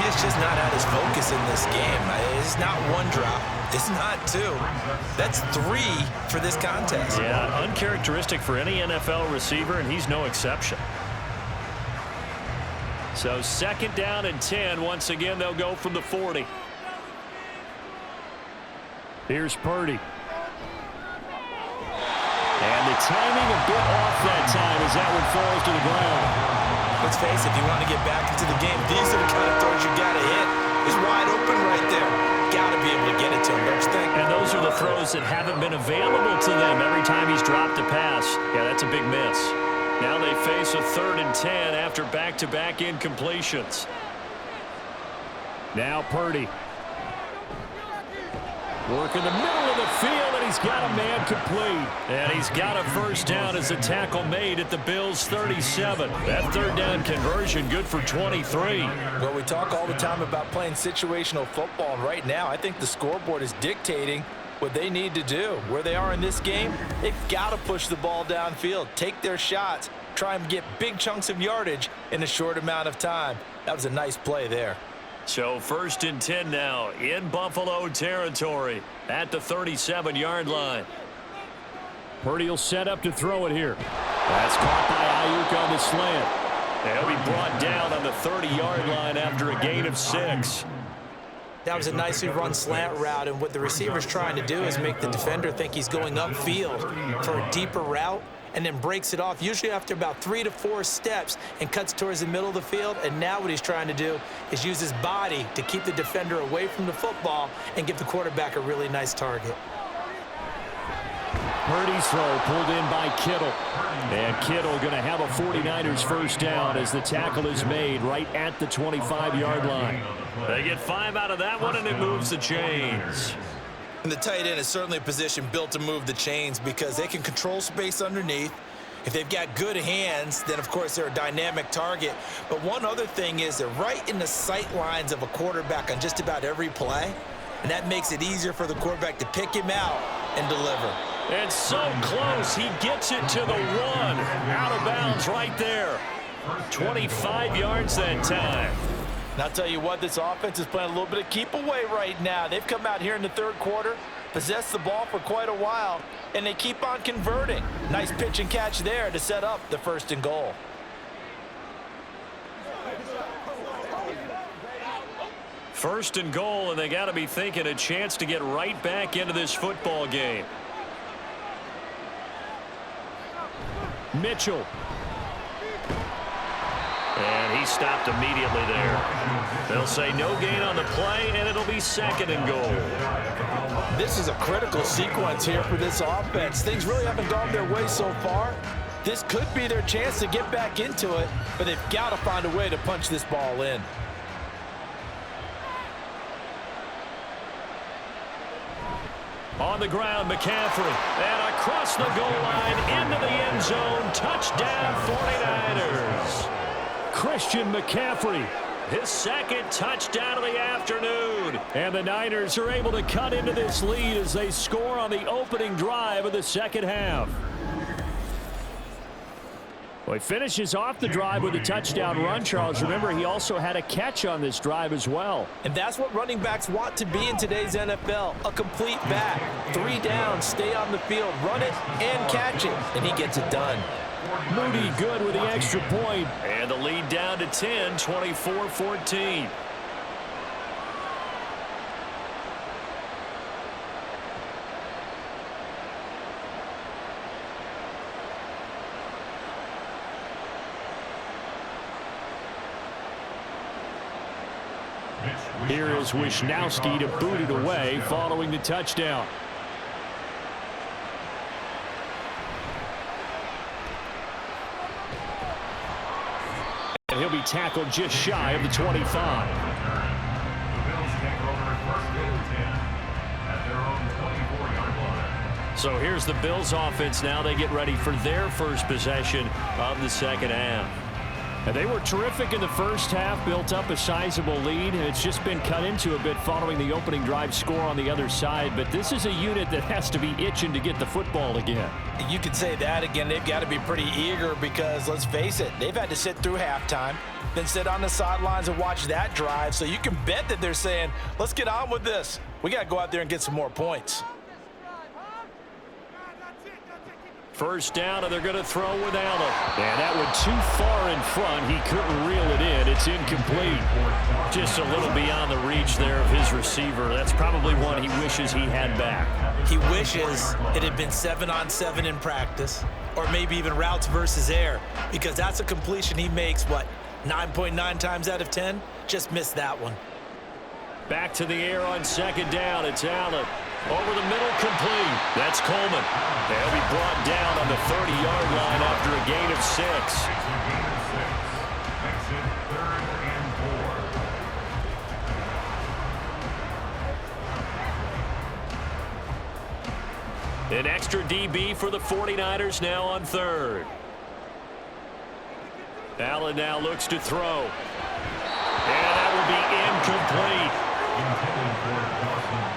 He's just not at his focus in this game. It's not 1 drop. It's not 2. That's 3 for this contest. Yeah, uncharacteristic for any NFL receiver, and he's no exception. So 2nd down and 10. Once again, they'll go from the 40. Here's Purdy. And the timing a bit off that time as that one falls to the ground. Let's face it, if you want to get back into the game, these are the kind of throws you got to hit. He's wide open right there. Got to be able to get it to him, don't you think? And those are the throws that haven't been available to them every time he's dropped a pass. Yeah, that's a big miss. Now they face a 3rd and 10 after back-to-back incompletions. Now Purdy. Working the middle of the field, and he's got a man complete. And he's got a first down as a tackle made at the Bills' 37. That third down conversion good for 23. Well, we talk all the time about playing situational football, and right now I think the scoreboard is dictating what they need to do. Where they are in this game, they've got to push the ball downfield, take their shots, try and get big chunks of yardage in a short amount of time. That was a nice play there. So 1st and 10 now in Buffalo territory at the 37-yard line. Purdy will set up to throw it here. That's caught by Ayuk on the slant. He'll be brought down on the 30-yard line after a gain of 6. That was a nicely run slant route, and what the receiver's trying to do is make the defender think he's going upfield for a deeper route, and then breaks it off, usually after about 3 to 4 steps, and cuts towards the middle of the field. And now what he's trying to do is use his body to keep the defender away from the football and give the quarterback a really nice target. Purdy's throw pulled in by Kittle. And Kittle going to have a 49ers first down as the tackle is made right at the 25-yard line. They get 5 out of that one, and it moves the chains. And the tight end is certainly a position built to move the chains because they can control space underneath. If they've got good hands, then of course they're a dynamic target. But one other thing is they're right in the sight lines of a quarterback on just about every play. And that makes it easier for the quarterback to pick him out and deliver. And so close, he gets it to the 1. Out of bounds right there. 25 yards that time. And I'll tell you what, this offense is playing a little bit of keep away right now. They've come out here in the third quarter, possessed the ball for quite a while, and they keep on converting. Nice pitch and catch there to set up the 1st and goal. First and goal, and they got to be thinking a chance to get right back into this football game. Mitchell. And he stopped immediately there. They'll say no gain on the play, and it'll be 2nd and goal. This is a critical sequence here for this offense. Things really haven't gone their way so far. This could be their chance to get back into it, but they've got to find a way to punch this ball in. On the ground, McCaffrey. And across the goal line, into the end zone. Touchdown, 49ers. Christian McCaffrey, his 2nd touchdown of the afternoon. And the Niners are able to cut into this lead as they score on the opening drive of the second half. Well, he finishes off the drive with a touchdown run, Charles. Remember, he also had a catch on this drive as well. And that's what running backs want to be in today's NFL, a complete back. 3 downs, stay on the field, run it, and catch it. And he gets it done. Moody good with the extra point. And the lead down to 10, 24-14. Here is Wisnowski to boot it away following the touchdown. And he'll be tackled just shy of the 25. So here's the Bills offense now. They get ready for their first possession of the second half. And they were terrific in the first half, built up a sizable lead, and it's just been cut into a bit following the opening drive score on the other side. But this is a unit that has to be itching to get the football again. You could say that again. They've got to be pretty eager because, let's face it, they've had to sit through halftime, then sit on the sidelines and watch that drive. So you can bet that they're saying, let's get on with this. We got to go out there and get some more points. First down, and they're going to throw with Allen. And that went too far in front. He couldn't reel it in. It's incomplete. Just a little beyond the reach there of his receiver. That's probably one he wishes he had back. He wishes it had been 7-on-7 in practice, or maybe even routes versus air, because that's a completion he makes, 9.9 times out of 10? Just missed that one. Back to the air on second down. It's Allen. Over the middle, complete. That's Coleman. They'll be brought down on the 30-yard line after a gain of 6. An extra DB for the 49ers now on third. Allen now looks to throw. And that will be incomplete.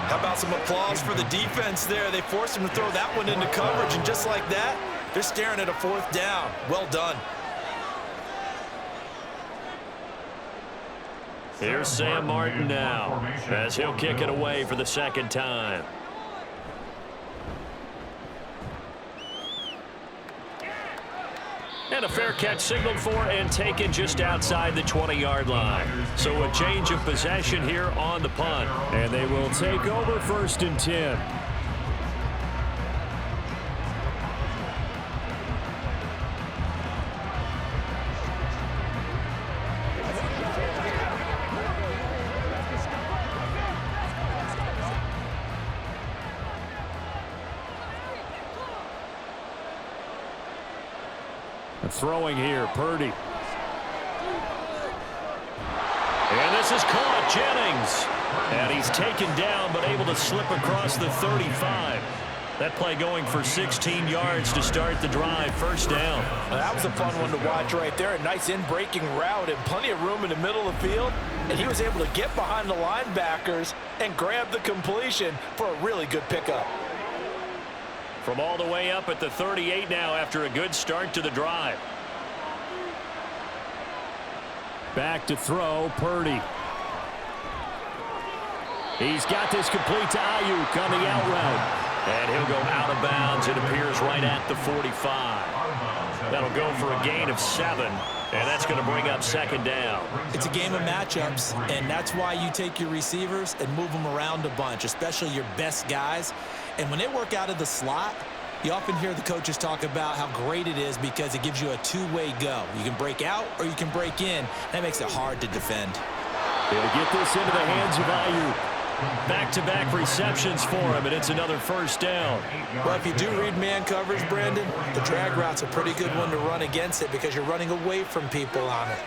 How about some applause for the defense there? They forced him to throw that one into coverage, and just like that, they're staring at a fourth down. Well done. Here's Sam Martin now, as he'll kick it away for the second time. And a fair catch signaled for and taken just outside the 20-yard line. So a change of possession here on the punt. And they will take over 1st and 10. Throwing here, Purdy. And this is caught, Jennings. And he's taken down, but able to slip across the 35. That play going for 16 yards to start the drive. 1st down. Well, that was a fun one to watch right there. A nice in-breaking route and plenty of room in the middle of the field. And he was able to get behind the linebackers and grab the completion for a really good pickup. From all the way up at the 38 now after a good start to the drive. Back to throw, Purdy. He's got this complete to Ayuk on the out route. And he'll go out of bounds. It appears right at the 45. That'll go for a gain of 7. And that's going to bring up 2nd down. It's a game of matchups, and that's why you take your receivers and move them around a bunch, especially your best guys. And when they work out of the slot, you often hear the coaches talk about how great it is because it gives you a two-way go. You can break out or you can break in. That makes it hard to defend. They'll get this into the hands of Ayuk. Back-to-back receptions for him, and it's another 1st down. Well, if you do read man coverage, Brandon, the drag route's a pretty good one to run against it because you're running away from people on it.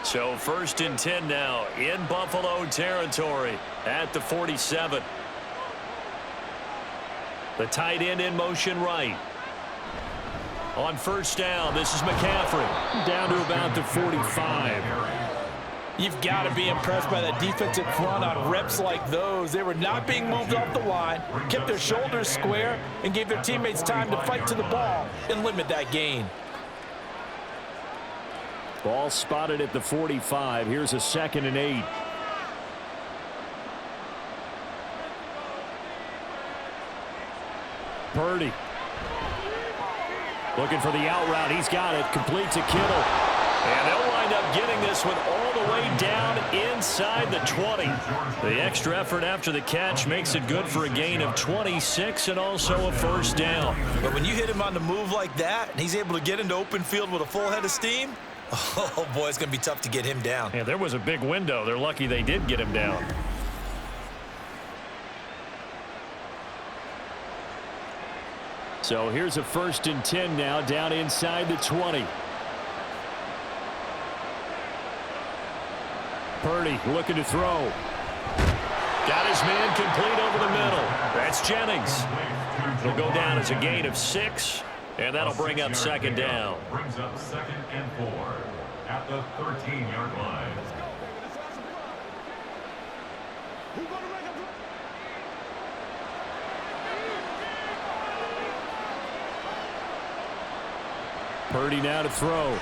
So 1st and 10 now in Buffalo territory at the 47. The tight end in motion right. On 1st down, this is McCaffrey. Down to about the 45. You've got to be impressed by that defensive front on reps like those. They were not being moved off the line, kept their shoulders square, and gave their teammates time to fight to the ball and limit that gain. Ball spotted at the 45. Here's a 2nd and 8. Purdy. Looking for the out route. He's got it. Complete to Kittle. And they'll wind up getting this one all the way down inside the 20. The extra effort after the catch makes it good for a gain of 26 and also a 1st down. But when you hit him on the move like that, and he's able to get into open field with a full head of steam, oh, boy, it's going to be tough to get him down. Yeah, there was a big window. They're lucky they did get him down. So here's a 1st and 10 now down inside the 20. Purdy looking to throw. Got his man complete over the middle. That's Jennings. He'll go down as a gain of 6, and that'll bring up 2nd down. Brings up 2nd and 4 at the 13-yard line. Purdy now to throw.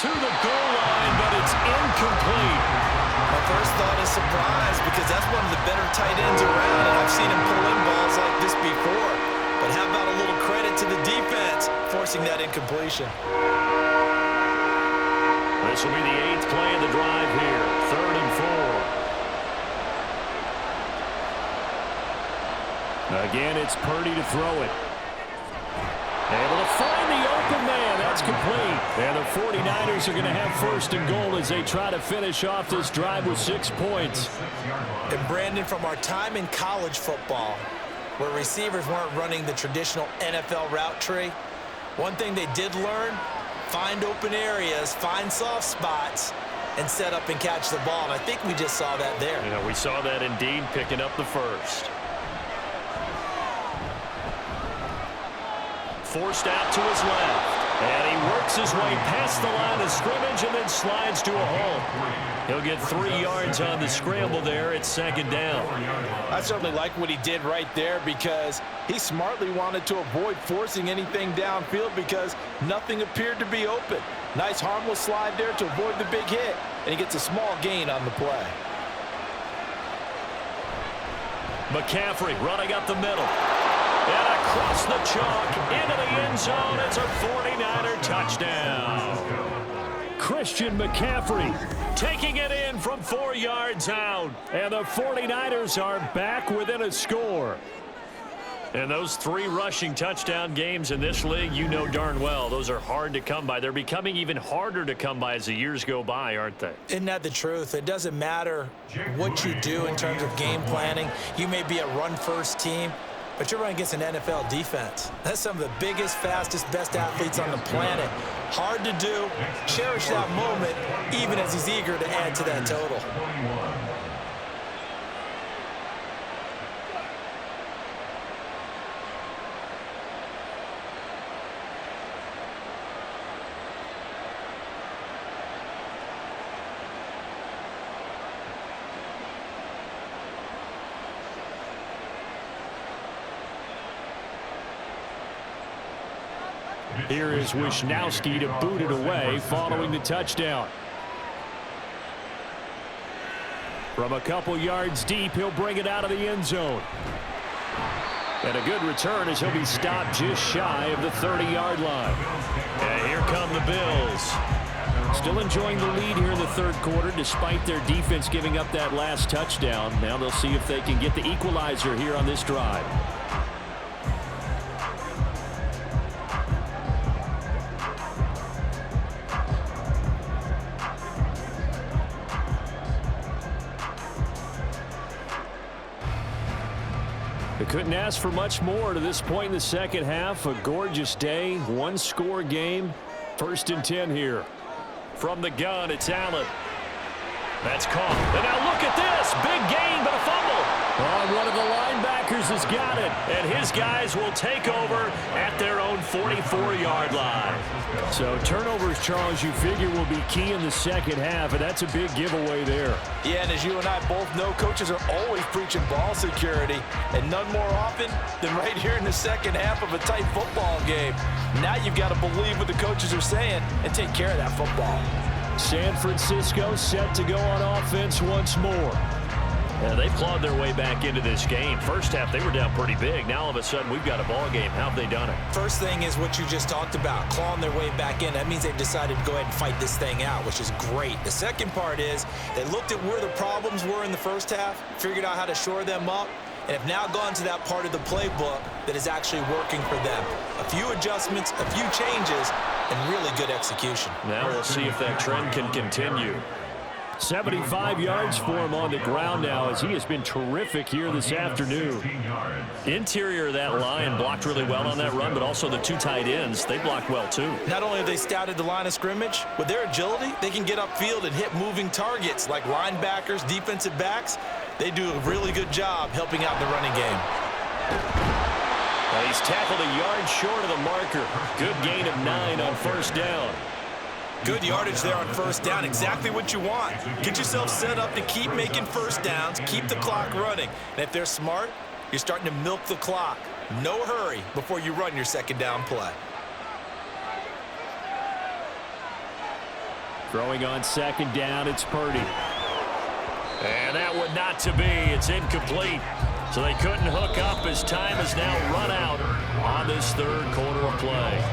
To the goal line, but it's incomplete. My first thought is surprise because that's one of the better tight ends around, and I've seen him pull in balls like this before. But how about a little credit to the defense forcing that incompletion? This will be the 8th play of the drive here. 3rd and 4. Again, it's Purdy to throw it. Able to find the open man. That's complete. And the 49ers are going to have 1st and goal as they try to finish off this drive with 6 points. And Brandon, from our time in college football, where receivers weren't running the traditional NFL route tree, one thing they did learn, find open areas, find soft spots, and set up and catch the ball. And I think we just saw that there. Yeah, we saw that indeed, picking up the first. Forced out to his left. And he works his way past the line of scrimmage and then slides to a halt. He'll get 3 yards on the scramble there. It's second down. I certainly like what he did right there because he smartly wanted to avoid forcing anything downfield because nothing appeared to be open. Nice harmless slide there to avoid the big hit, and he gets a small gain on the play. McCaffrey running up the middle. And across the chalk, into the end zone. It's a 49er touchdown. Christian McCaffrey taking it in from 4 yards out. And the 49ers are back within a score. And those 3 rushing touchdown games in this league, you know darn well, those are hard to come by. They're becoming even harder to come by as the years go by, aren't they? Isn't that the truth? It doesn't matter what you do in terms of game planning. You may be a run-first team, but you're running against an NFL defense. That's some of the biggest, fastest, best athletes on the planet. Hard to do. Cherish that moment, even as he's eager to add to that total. Here is Wisnowski to boot it away following the touchdown. From a couple yards deep, he'll bring it out of the end zone. And a good return as he'll be stopped just shy of the 30-yard line. And here come the Bills. Still enjoying the lead here in the third quarter despite their defense giving up that last touchdown. Now they'll see if they can get the equalizer here on this drive. They couldn't ask for much more to this point in the second half. A gorgeous day, one-score game. 1st and 10 here. From the gun, it's Allen. That's caught. And now look at this. Big gain, but a fumble. Oh, one of the linebackers has got it. And his guys will take over at their own 44-yard line. So turnovers, Charles, you figure will be key in the second half, and that's a big giveaway there. Yeah, and as you and I both know, coaches are always preaching ball security, and none more often than right here in the second half of a tight football game. Now you've got to believe what the coaches are saying and take care of that football. San Francisco set to go on offense once more. Yeah, they've clawed their way back into this game. First half, they were down pretty big. Now, all of a sudden, we've got a ball game. How have they done it? First thing is what you just talked about, clawing their way back in. That means they've decided to go ahead and fight this thing out, which is great. The second part is they looked at where the problems were in the first half, figured out how to shore them up, and have now gone to that part of the playbook that is actually working for them. A few adjustments, a few changes, and really good execution. Now we'll see if that trend can continue. 75 yards for him on the ground now as he has been terrific here this afternoon. Interior of that line blocked really well on that run, but also the 2 tight ends, they blocked well too. Not only have they scouted the line of scrimmage, with their agility, they can get upfield and hit moving targets like linebackers, defensive backs. They do a really good job helping out in the running game. Well, he's tackled a yard short of the marker. Good gain of 9 on first down. Good yardage there on first down, exactly what you want. Get yourself set up to keep making first downs, keep the clock running. And if they're smart, you're starting to milk the clock. No hurry before you run your second down play. Throwing on second down, it's Purdy. And that would not to be. It's incomplete. So they couldn't hook up as time has now run out on this third quarter of play.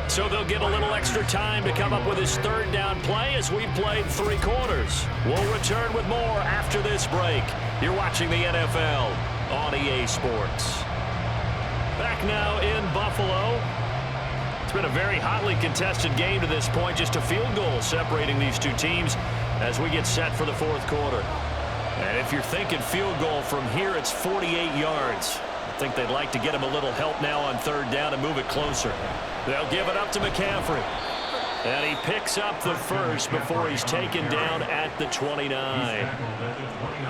So they'll get a little extra time to come up with his third down play as we played 3 quarters. We'll return with more after this break. You're watching the NFL on EA Sports. Back now in Buffalo. It's been a very hotly contested game to this point. Just a field goal separating these two teams as we get set for the fourth quarter. And if you're thinking field goal from here, it's 48 yards. I think they'd like to get him a little help now on third down and move it closer. They'll give it up to McCaffrey. And he picks up the first before he's taken down at the 29.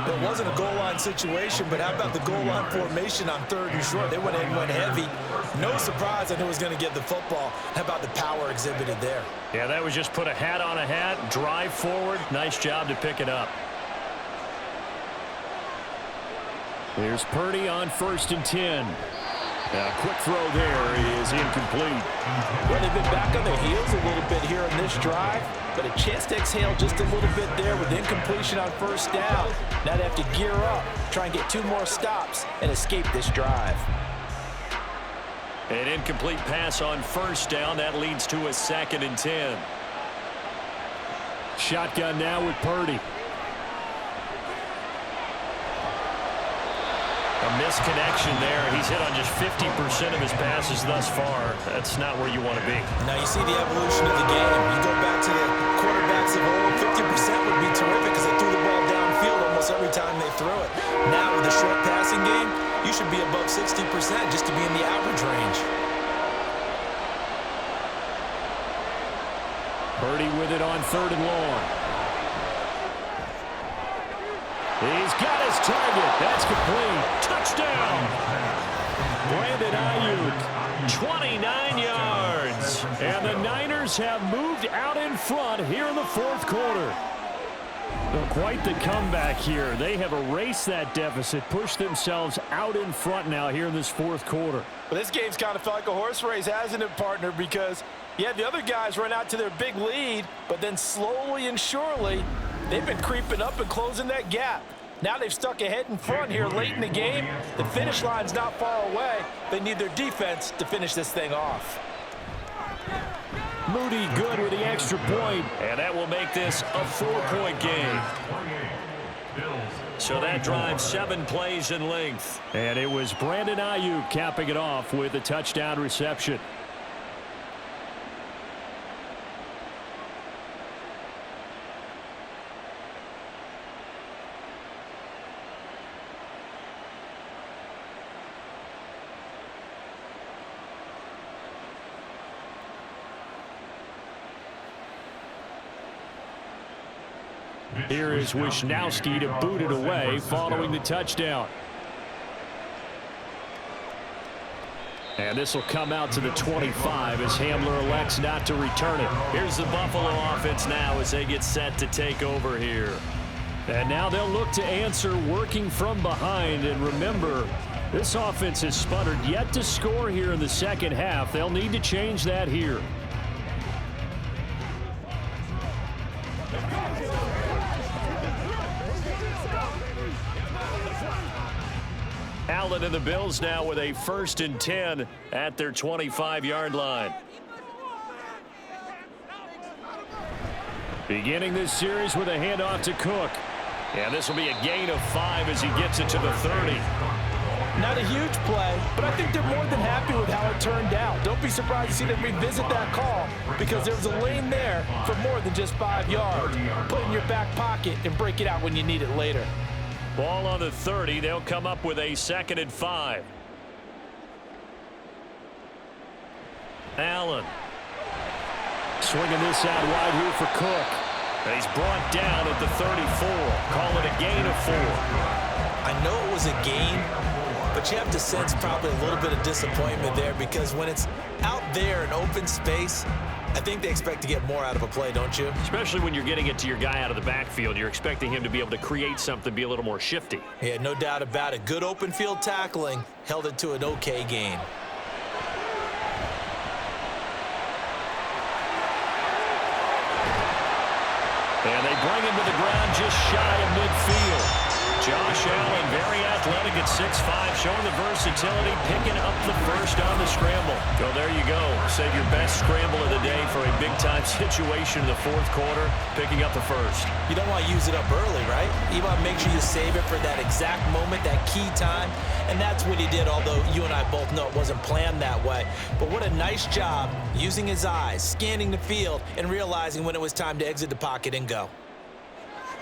It wasn't a goal line situation, but how about the goal line formation on 3rd and short? They went in and went heavy. No surprise I knew he was going to get the football. How about the power exhibited there? Yeah, that was just put a hat on a hat, drive forward. Nice job to pick it up. Here's Purdy on 1st and 10. A quick throw there is incomplete. Well, they've been back on their heels a little bit here in this drive, but a chance to exhale just a little bit there with incompletion on 1st down. Now they have to gear up, try and get 2 more stops, and escape this drive. An incomplete pass on 1st down. That leads to a 2nd and 10. Shotgun now with Purdy. A misconnection there. He's hit on just 50% of his passes thus far. That's not where you want to be. Now you see the evolution of the game. You go back to the quarterbacks of old, 50% would be terrific because they threw the ball downfield almost every time they threw it. Now with the short passing game, you should be above 60% just to be in the average range. Purdy with it on 3rd and long. He's got his target. That's complete. Touchdown. Brandon Ayuk, 29 yards. And the Niners have moved out in front here in the 4th quarter. Well, quite the comeback here. They have erased that deficit, pushed themselves out in front now here in this 4th quarter. Well, this game's kind of felt like a horse race, hasn't it, partner? Because, yeah, the other guys run out to their big lead, but then slowly and surely, they've been creeping up and closing that gap. Now they've stuck ahead in front here late in the game. The finish line's not far away. They need their defense to finish this thing off. Moody good with the extra point. And that will make this a 4-point game. So that drives 7 plays in length. And it was Brandon Ayuk capping it off with a touchdown reception. Here is Wisnowski to boot it away following the touchdown. And this will come out to the 25 as Hamler elects not to return it. Here's the Buffalo offense now as they get set to take over here. And now they'll look to answer working from behind. And remember, this offense has sputtered yet to score here in the 2nd half. They'll need to change that here. Allen and the Bills now with a 1st and 10 at their 25-yard line. Beginning this series with a handoff to Cook. And this will be a gain of 5 as he gets it to the 30. Not a huge play, but I think they're more than happy with how it turned out. Don't be surprised to see them revisit that call because there was a lane there for more than just 5 yards. Put it in your back pocket and break it out when you need it later. Ball on the 30. They'll come up with a 2nd and 5. Allen. Swinging this out wide here for Cook. And he's brought down at the 34. Call it a gain of 4. I know it was a gain, but you have to sense probably a little bit of disappointment there because when it's out there in open space, I think they expect to get more out of a play, don't you? Especially when you're getting it to your guy out of the backfield. You're expecting him to be able to create something, be a little more shifty. Yeah, no doubt about it. Good open field tackling held it to an okay gain. And they bring him to the ground just shy of midfield. Josh Allen, very athletic at 6'5", showing the versatility, picking up the first on the scramble. So there you go. Save your best scramble of the day for a big-time situation in the 4th quarter, picking up the first. You don't want to use it up early, right? You want to make sure you save it for that exact moment, that key time, and that's what he did, although you and I both know it wasn't planned that way. But what a nice job using his eyes, scanning the field, and realizing when it was time to exit the pocket and go.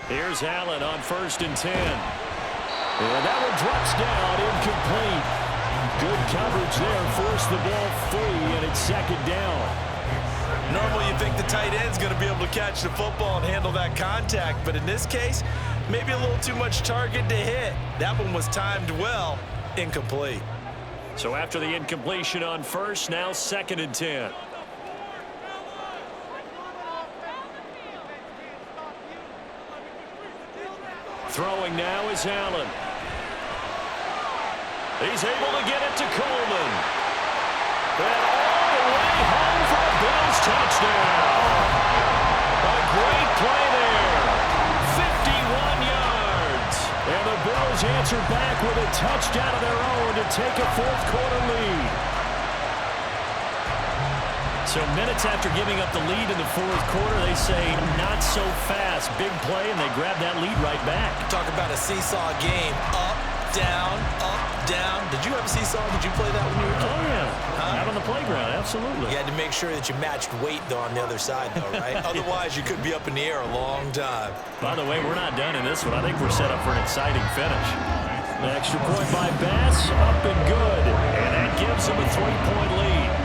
Here's Allen on 1st and 10. And that one drops down, incomplete. Good coverage there, forced the ball free, and it's 2nd down. Normally you think the tight end's going to be able to catch the football and handle that contact, but in this case, maybe a little too much target to hit. That one was timed well, incomplete. So after the incompletion on first, now 2nd and 10. Throwing now is Allen. He's able to get it to Coleman. And all the way home for a Bills touchdown. A great play there. 51 yards. And the Bills answer back with a touchdown of their own to take a 4th quarter lead. So minutes after giving up the lead in the 4th quarter, they say not so fast. Big play, and they grab that lead right back. Talk about a seesaw game. Up, down, up, down. Did you have a seesaw? Did you play that when you were a kid? Oh, yeah. Out on the playground, absolutely. You had to make sure that you matched weight, though, on the other side, though, right? Otherwise, you could be up in the air a long time. By the way, we're not done in this one. I think we're set up for an exciting finish. An extra point by Bass, up and good. And that gives them a 3-point lead.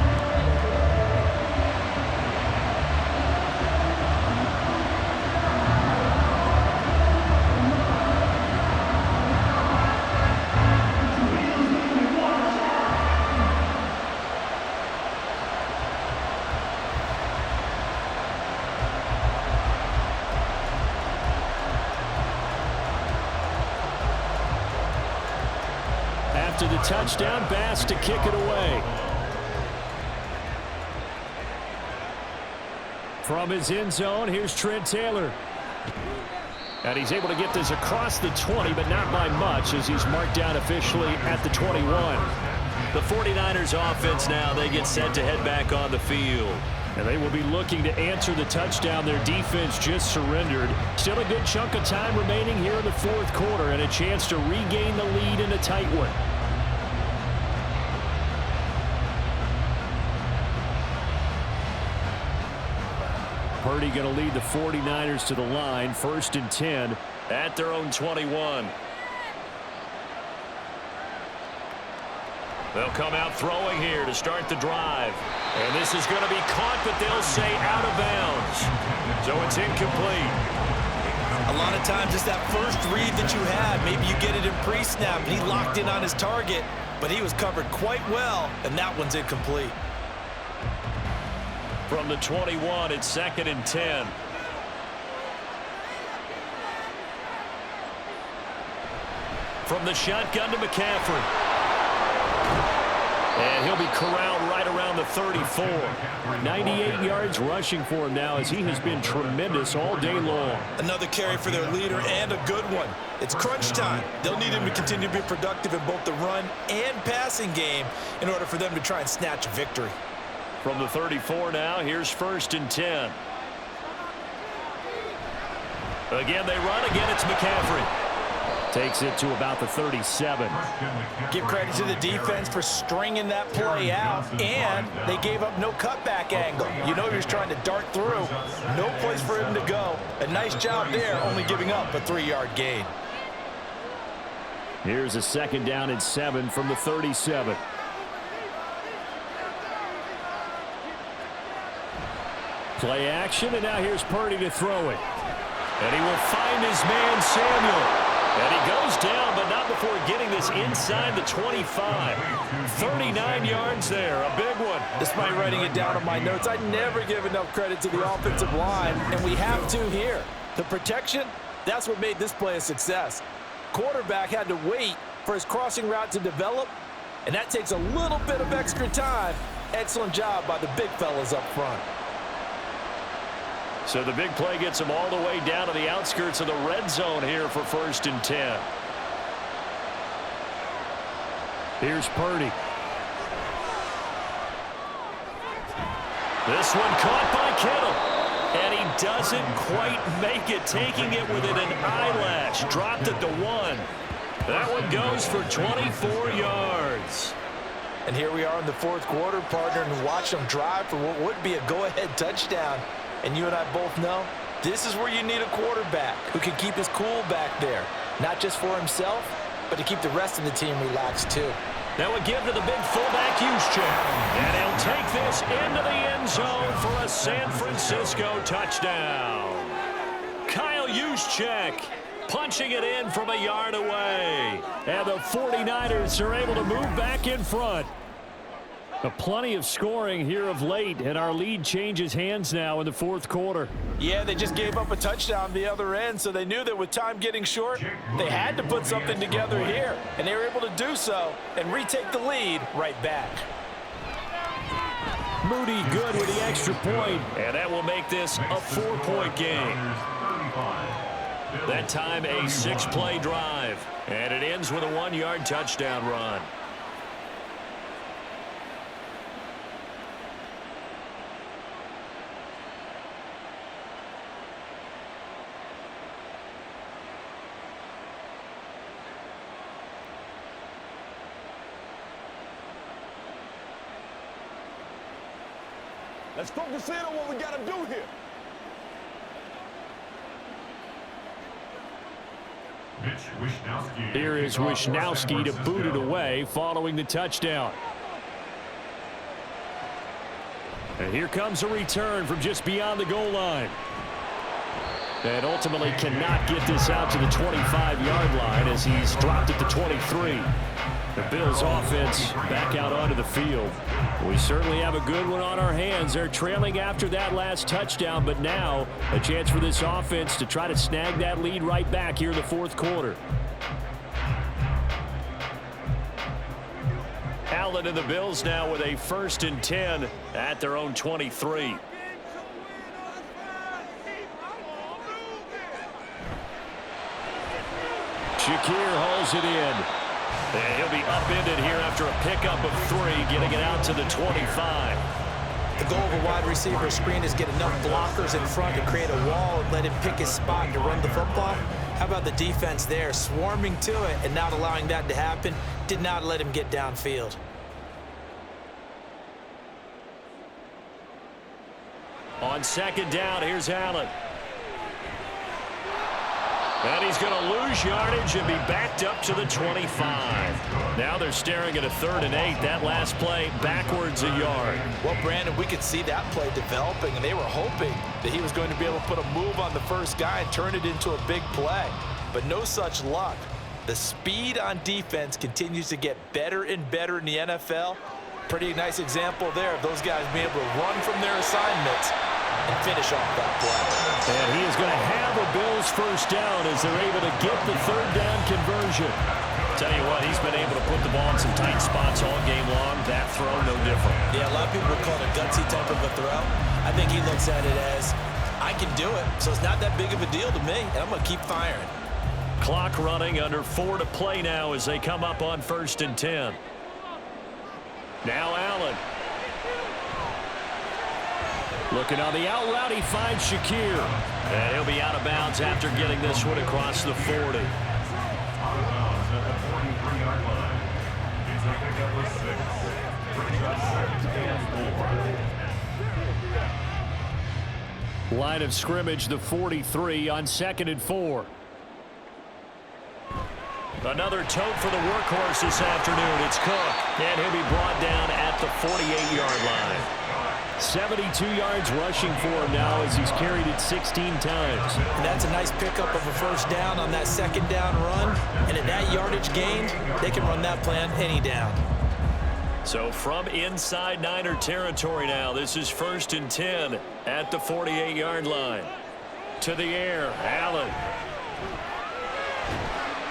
After the touchdown, Bass to kick it away. From his end zone, here's Trent Taylor. And he's able to get this across the 20, but not by much, as he's marked down officially at the 21. The 49ers offense now, they get set to head back on the field. And they will be looking to answer the touchdown their defense just surrendered. Still a good chunk of time remaining here in the 4th quarter, and a chance to regain the lead in a tight one. Purdy going to lead the 49ers to the line. 1st and 10 at their own 21. They'll come out throwing here to start the drive. And this is going to be caught, but they'll say out of bounds. So it's incomplete. A lot of times it's that first read that you had. Maybe you get it in pre-snap, and he locked in on his target, but he was covered quite well, and that one's incomplete. From the 21, it's 2nd and 10. From the shotgun to McCaffrey. And he'll be corralled right around the 34. 98 yards rushing for him now, as he has been tremendous all day long. Another carry for their leader, and a good one. It's crunch time. They'll need him to continue to be productive in both the run and passing game in order for them to try and snatch a victory. From the 34 now, here's 1st and 10. Again, they run. Again, it's McCaffrey. Takes it to about the 37. Give credit to the defense for stringing that play out, and they gave up no cutback angle. You know he was trying to dart through. No place for him to go. A nice job there, only giving up a 3-yard gain. Here's a 2nd down and 7 from the 37. Play action, and now here's Purdy to throw it. And he will find his man, Samuel. And he goes down, but not before getting this inside the 25. 39 yards there, a big one. Despite writing it down on my notes, I never give enough credit to the offensive line, and we have to here. The protection, that's what made this play a success. Quarterback had to wait for his crossing route to develop, and that takes a little bit of extra time. Excellent job by the big fellas up front. So the big play gets him all the way down to the outskirts of the red zone here for 1st and 10. Here's Purdy. This one caught by Kittle. And he doesn't quite make it, taking it within an eyelash. Dropped it to 1. That one goes for 24 yards. And here we are in the 4th quarter, partner, and watch them drive for what would be a go-ahead touchdown. And you and I both know this is where you need a quarterback who can keep his cool back there. Not just for himself, but to keep the rest of the team relaxed too. That would give to the big fullback Juszczyk. And he'll take this into the end zone for a San Francisco touchdown. Kyle Juszczyk punching it in from a yard away. And the 49ers are able to move back in front. Plenty of scoring here of late, and our lead changes hands now in the fourth quarter. Yeah, they just gave up a touchdown the other end, so they knew that with time getting short, they had to put something together here, and they were able to do so and retake the lead right back. Moody good with the extra point, and that will make this a 4-point game. That time a 6-play drive, and it ends with a 1-yard touchdown run. Let's focus in on what we got to do here. Here is Wisnowski to boot it away following the touchdown. And here comes a return from just beyond the goal line. And ultimately cannot get this out to the 25-yard line as he's dropped at the 23. The Bills offense back out onto the field. We certainly have a good one on our hands. They're trailing after that last touchdown, but now a chance for this offense to try to snag that lead right back here in the fourth quarter. Allen and the Bills now with a 1st and 10 at their own 23. Shakir holds it in. And he'll be upended here after a pickup of 3, getting it out to the 25. The goal of a wide receiver screen is get enough blockers in front to create a wall and let him pick his spot to run the football. How about the defense there, swarming to it and not allowing that to happen? Did not let him get downfield. On 2nd down, here's Allen. And he's going to lose yardage and be backed up to the 25. Now they're staring at a 3rd and 8. That last play backwards a yard. Well, Brandon, we could see that play developing, and they were hoping that he was going to be able to put a move on the first guy and turn it into a big play. But no such luck. The speed on defense continues to get better and better in the NFL. Pretty nice example there of those guys being able to run from their assignments and finish off that play. And he is going to have a Bills 1st down as they're able to get the 3rd down conversion. Tell you what, he's been able to put the ball in some tight spots all game long. That throw, no different. Yeah, a lot of people would call it a gutsy type of a throw. I think he looks at it as, I can do it, so it's not that big of a deal to me, and I'm going to keep firing. Clock running, under 4 to play now as they come up on 1st and 10. Now Allen. Looking on the out route, he finds Shakir. And he'll be out of bounds after getting this one across the 40. Line of scrimmage, the 43 on 2nd and 4. Another tote for the workhorse this afternoon. It's Cook. And he'll be brought down at the 48-yard line. 72 yards rushing for him now as he's carried it 16 times. And that's a nice pickup of a 1st down on that 2nd down run. And at that yardage gained, they can run that play on any down. So from inside Niner territory now, this is 1st and 10 at the 48-yard line. To the air, Allen.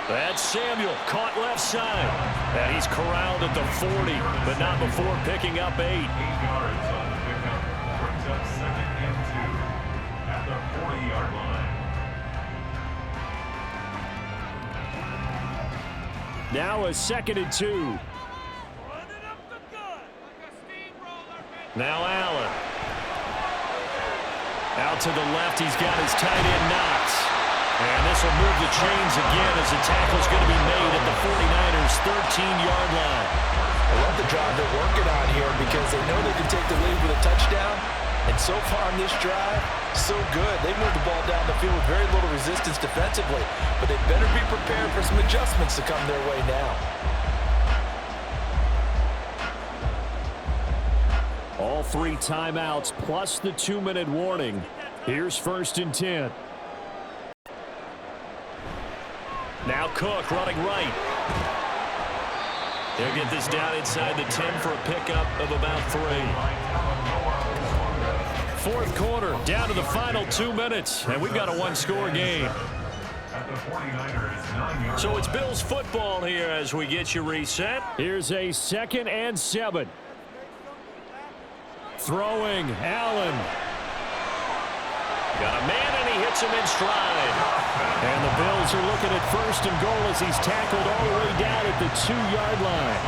That's Samuel, caught left side. And he's corralled at the 40, but not before picking up 8. 8 yards on the pickup. Brings up 2nd and 2 at the 40-yard line. Now a 2nd and 2. Now Allen. Out to the left, he's got his tight end Knox. And this will move the chains again as the tackle's going to be made at the 49ers' 13-yard line. I love the drive they're working on here because they know they can take the lead with a touchdown. And so far on this drive, so good. They moved the ball down the field with very little resistance defensively. But they better be prepared for some adjustments to come their way now. All 3 timeouts plus the 2-minute warning. Here's 1st and 10. Now Cook running right. He'll get this down inside the 10 for a pickup of about 3. 4th quarter, down to the final 2 minutes, and we've got a 1-score game. So it's Bills football here as we get you reset. Here's a 2nd and 7. Throwing, Allen. Got a man, and he hits him in stride. And the Bills are looking at 1st and goal as he's tackled all the way down at the 2-yard line.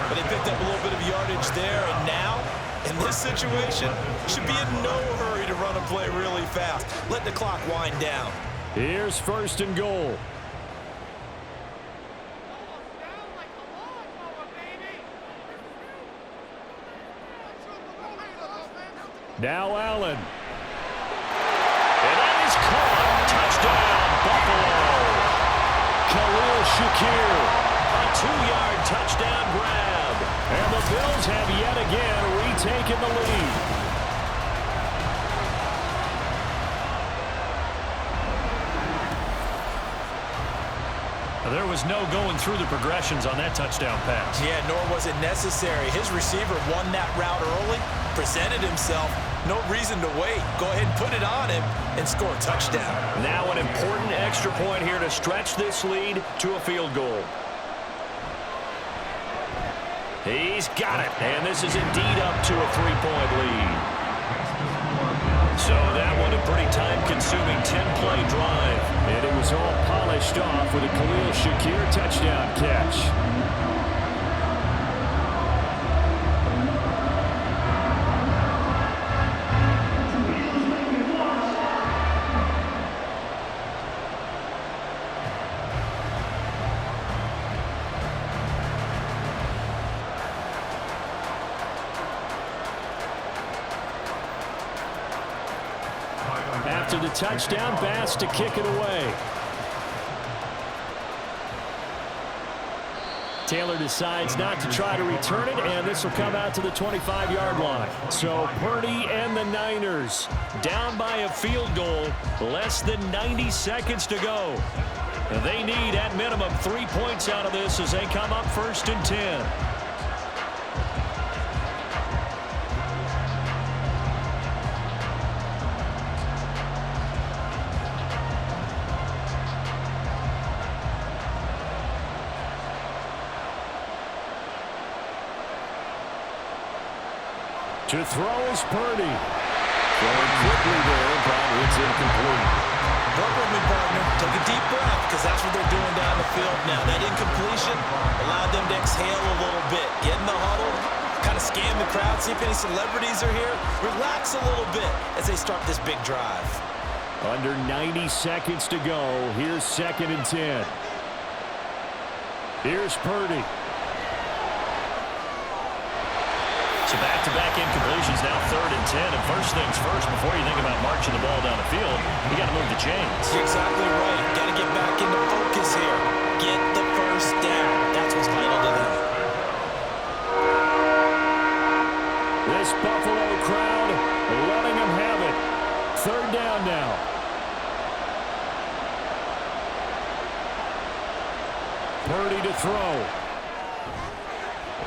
But they picked up a little bit of yardage there, and now, in this situation, should be in no hurry to run a play really fast. Let the clock wind down. Here's 1st and goal. Now Allen. And that is caught. Touchdown, Buffalo. Khalil Shakir. A 2-yard touchdown grab. And the Bills have yet again retaken the lead. There was no going through the progressions on that touchdown pass. Yeah, nor was it necessary. His receiver won that route early, presented himself. No reason to wait. Go ahead and put it on him and score a touchdown. Now an important extra point here to stretch this lead to a field goal. He's got it. And this is indeed up to a 3-point lead. So that one a pretty time-consuming 10-play drive. And it was all polished off with a Khalil Shakir touchdown catch. After the touchdown, Bass to kick it away. Taylor decides not to try to return it, and this will come out to the 25-yard line. So Purdy and the Niners down by a field goal, less than 90 seconds to go. They need, at minimum, 3 points out of this as they come up 1st and 10. To throw is Purdy. Throwing quickly there, but it's incomplete. Work with me, partner. Take a deep breath, because that's what they're doing down the field now. That incompletion allowed them to exhale a little bit. Get in the huddle, kind of scan the crowd, see if any celebrities are here. Relax a little bit as they start this big drive. Under 90 seconds to go. Here's 2nd and 10. Here's Purdy. So back-to-back incompletions, now 3rd and 10. And first things first, before you think about marching the ball down the field, you got to move the chains. You're exactly right. Got to get back into focus here. Get the first down. That's what's vital to them. This Buffalo crowd letting them have it. 3rd down now. Purdy to throw.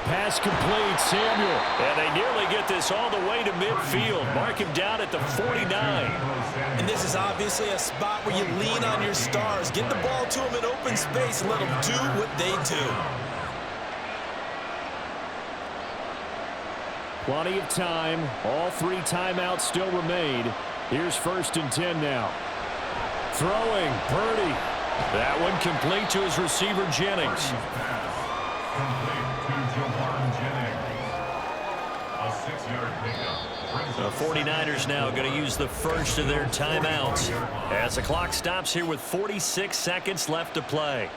Pass complete, Samuel. And they nearly get this all the way to midfield. Mark him down at the 49. And this is obviously a spot where you lean on your stars. Get the ball to them in open space and let them do what they do. Plenty of time. All 3 timeouts still remain. Here's 1st and 10 now. Throwing, Purdy. That one complete to his receiver, Jennings. The 49ers now going to use the first of their timeouts as the clock stops here with 46 seconds left to play.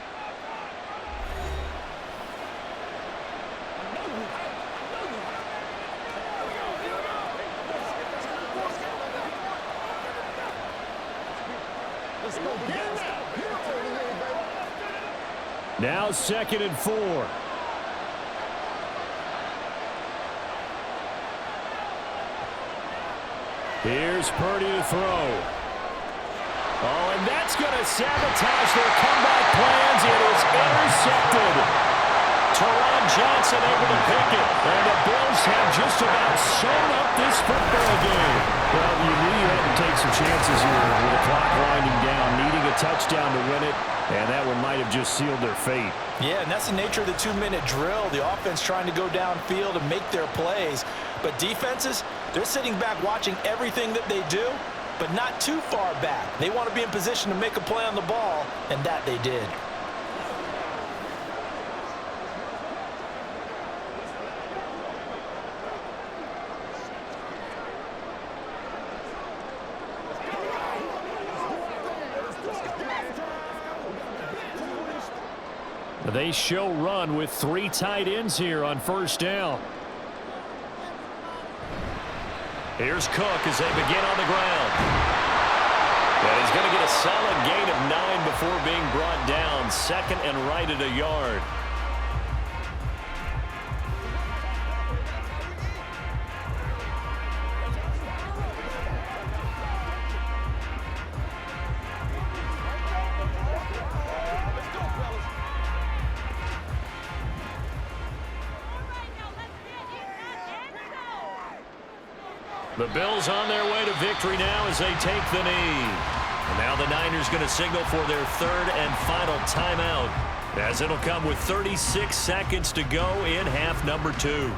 Now 2nd and 4. Here's Purdy to throw. Oh, and that's going to sabotage their comeback plans. It is intercepted. Teron Johnson able to pick it. And the Bills have just about sewn up this football game. Well, you knew you had to take some chances here with the clock winding down, needing a touchdown to win it, and that one might have just sealed their fate. Yeah, and that's the nature of the 2-minute drill. The offense trying to go downfield and make their plays. But defenses, they're sitting back watching everything that they do, but not too far back. They want to be in position to make a play on the ball, and that they did. They show run with 3 tight ends here on first down. Here's Cook as they begin on the ground. And he's going to get a solid gain of 9 before being brought down. Second and right at a yard. The Bills on their way to victory now as they take the knee. And now the Niners going to signal for their 3rd and final timeout, as it'll come with 36 seconds to go in half number 2.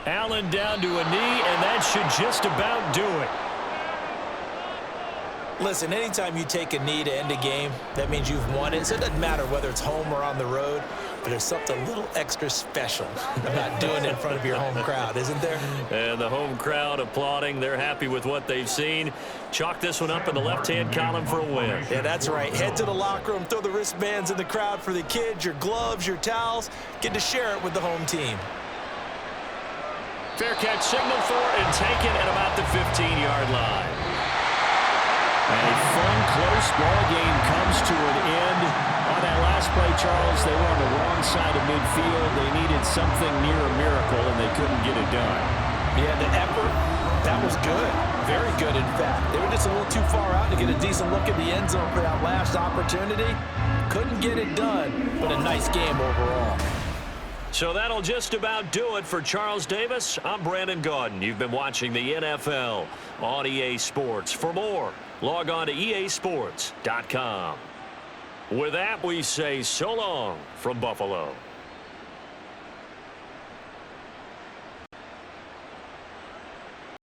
Allen down to a knee, and that should just about do it. Listen, anytime you take a knee to end a game, that means you've won it. So it doesn't matter whether it's home or on the road, but there's something a little extra special about doing it in front of your home crowd, isn't there? And the home crowd applauding. They're happy with what they've seen. Chalk this one up in the left-hand column for a win. Yeah, that's right. Head to the locker room, throw the wristbands in the crowd for the kids, your gloves, your towels. Get to share it with the home team. Fair catch signaled for and taken at about the 15-yard line. And a fun, close ball game comes to an end. On that last play, Charles, they were on the wrong side of midfield. They needed something near a miracle, and they couldn't get it done. Yeah, the effort, that was good. Very good, in fact. They were just a little too far out to get a decent look at the end zone for that last opportunity. Couldn't get it done, but a nice game overall. So that'll just about do it for Charles Davis. I'm Brandon Gaudin. You've been watching the NFL on EA Sports. For more, log on to easports.com. With that, we say so long from Buffalo.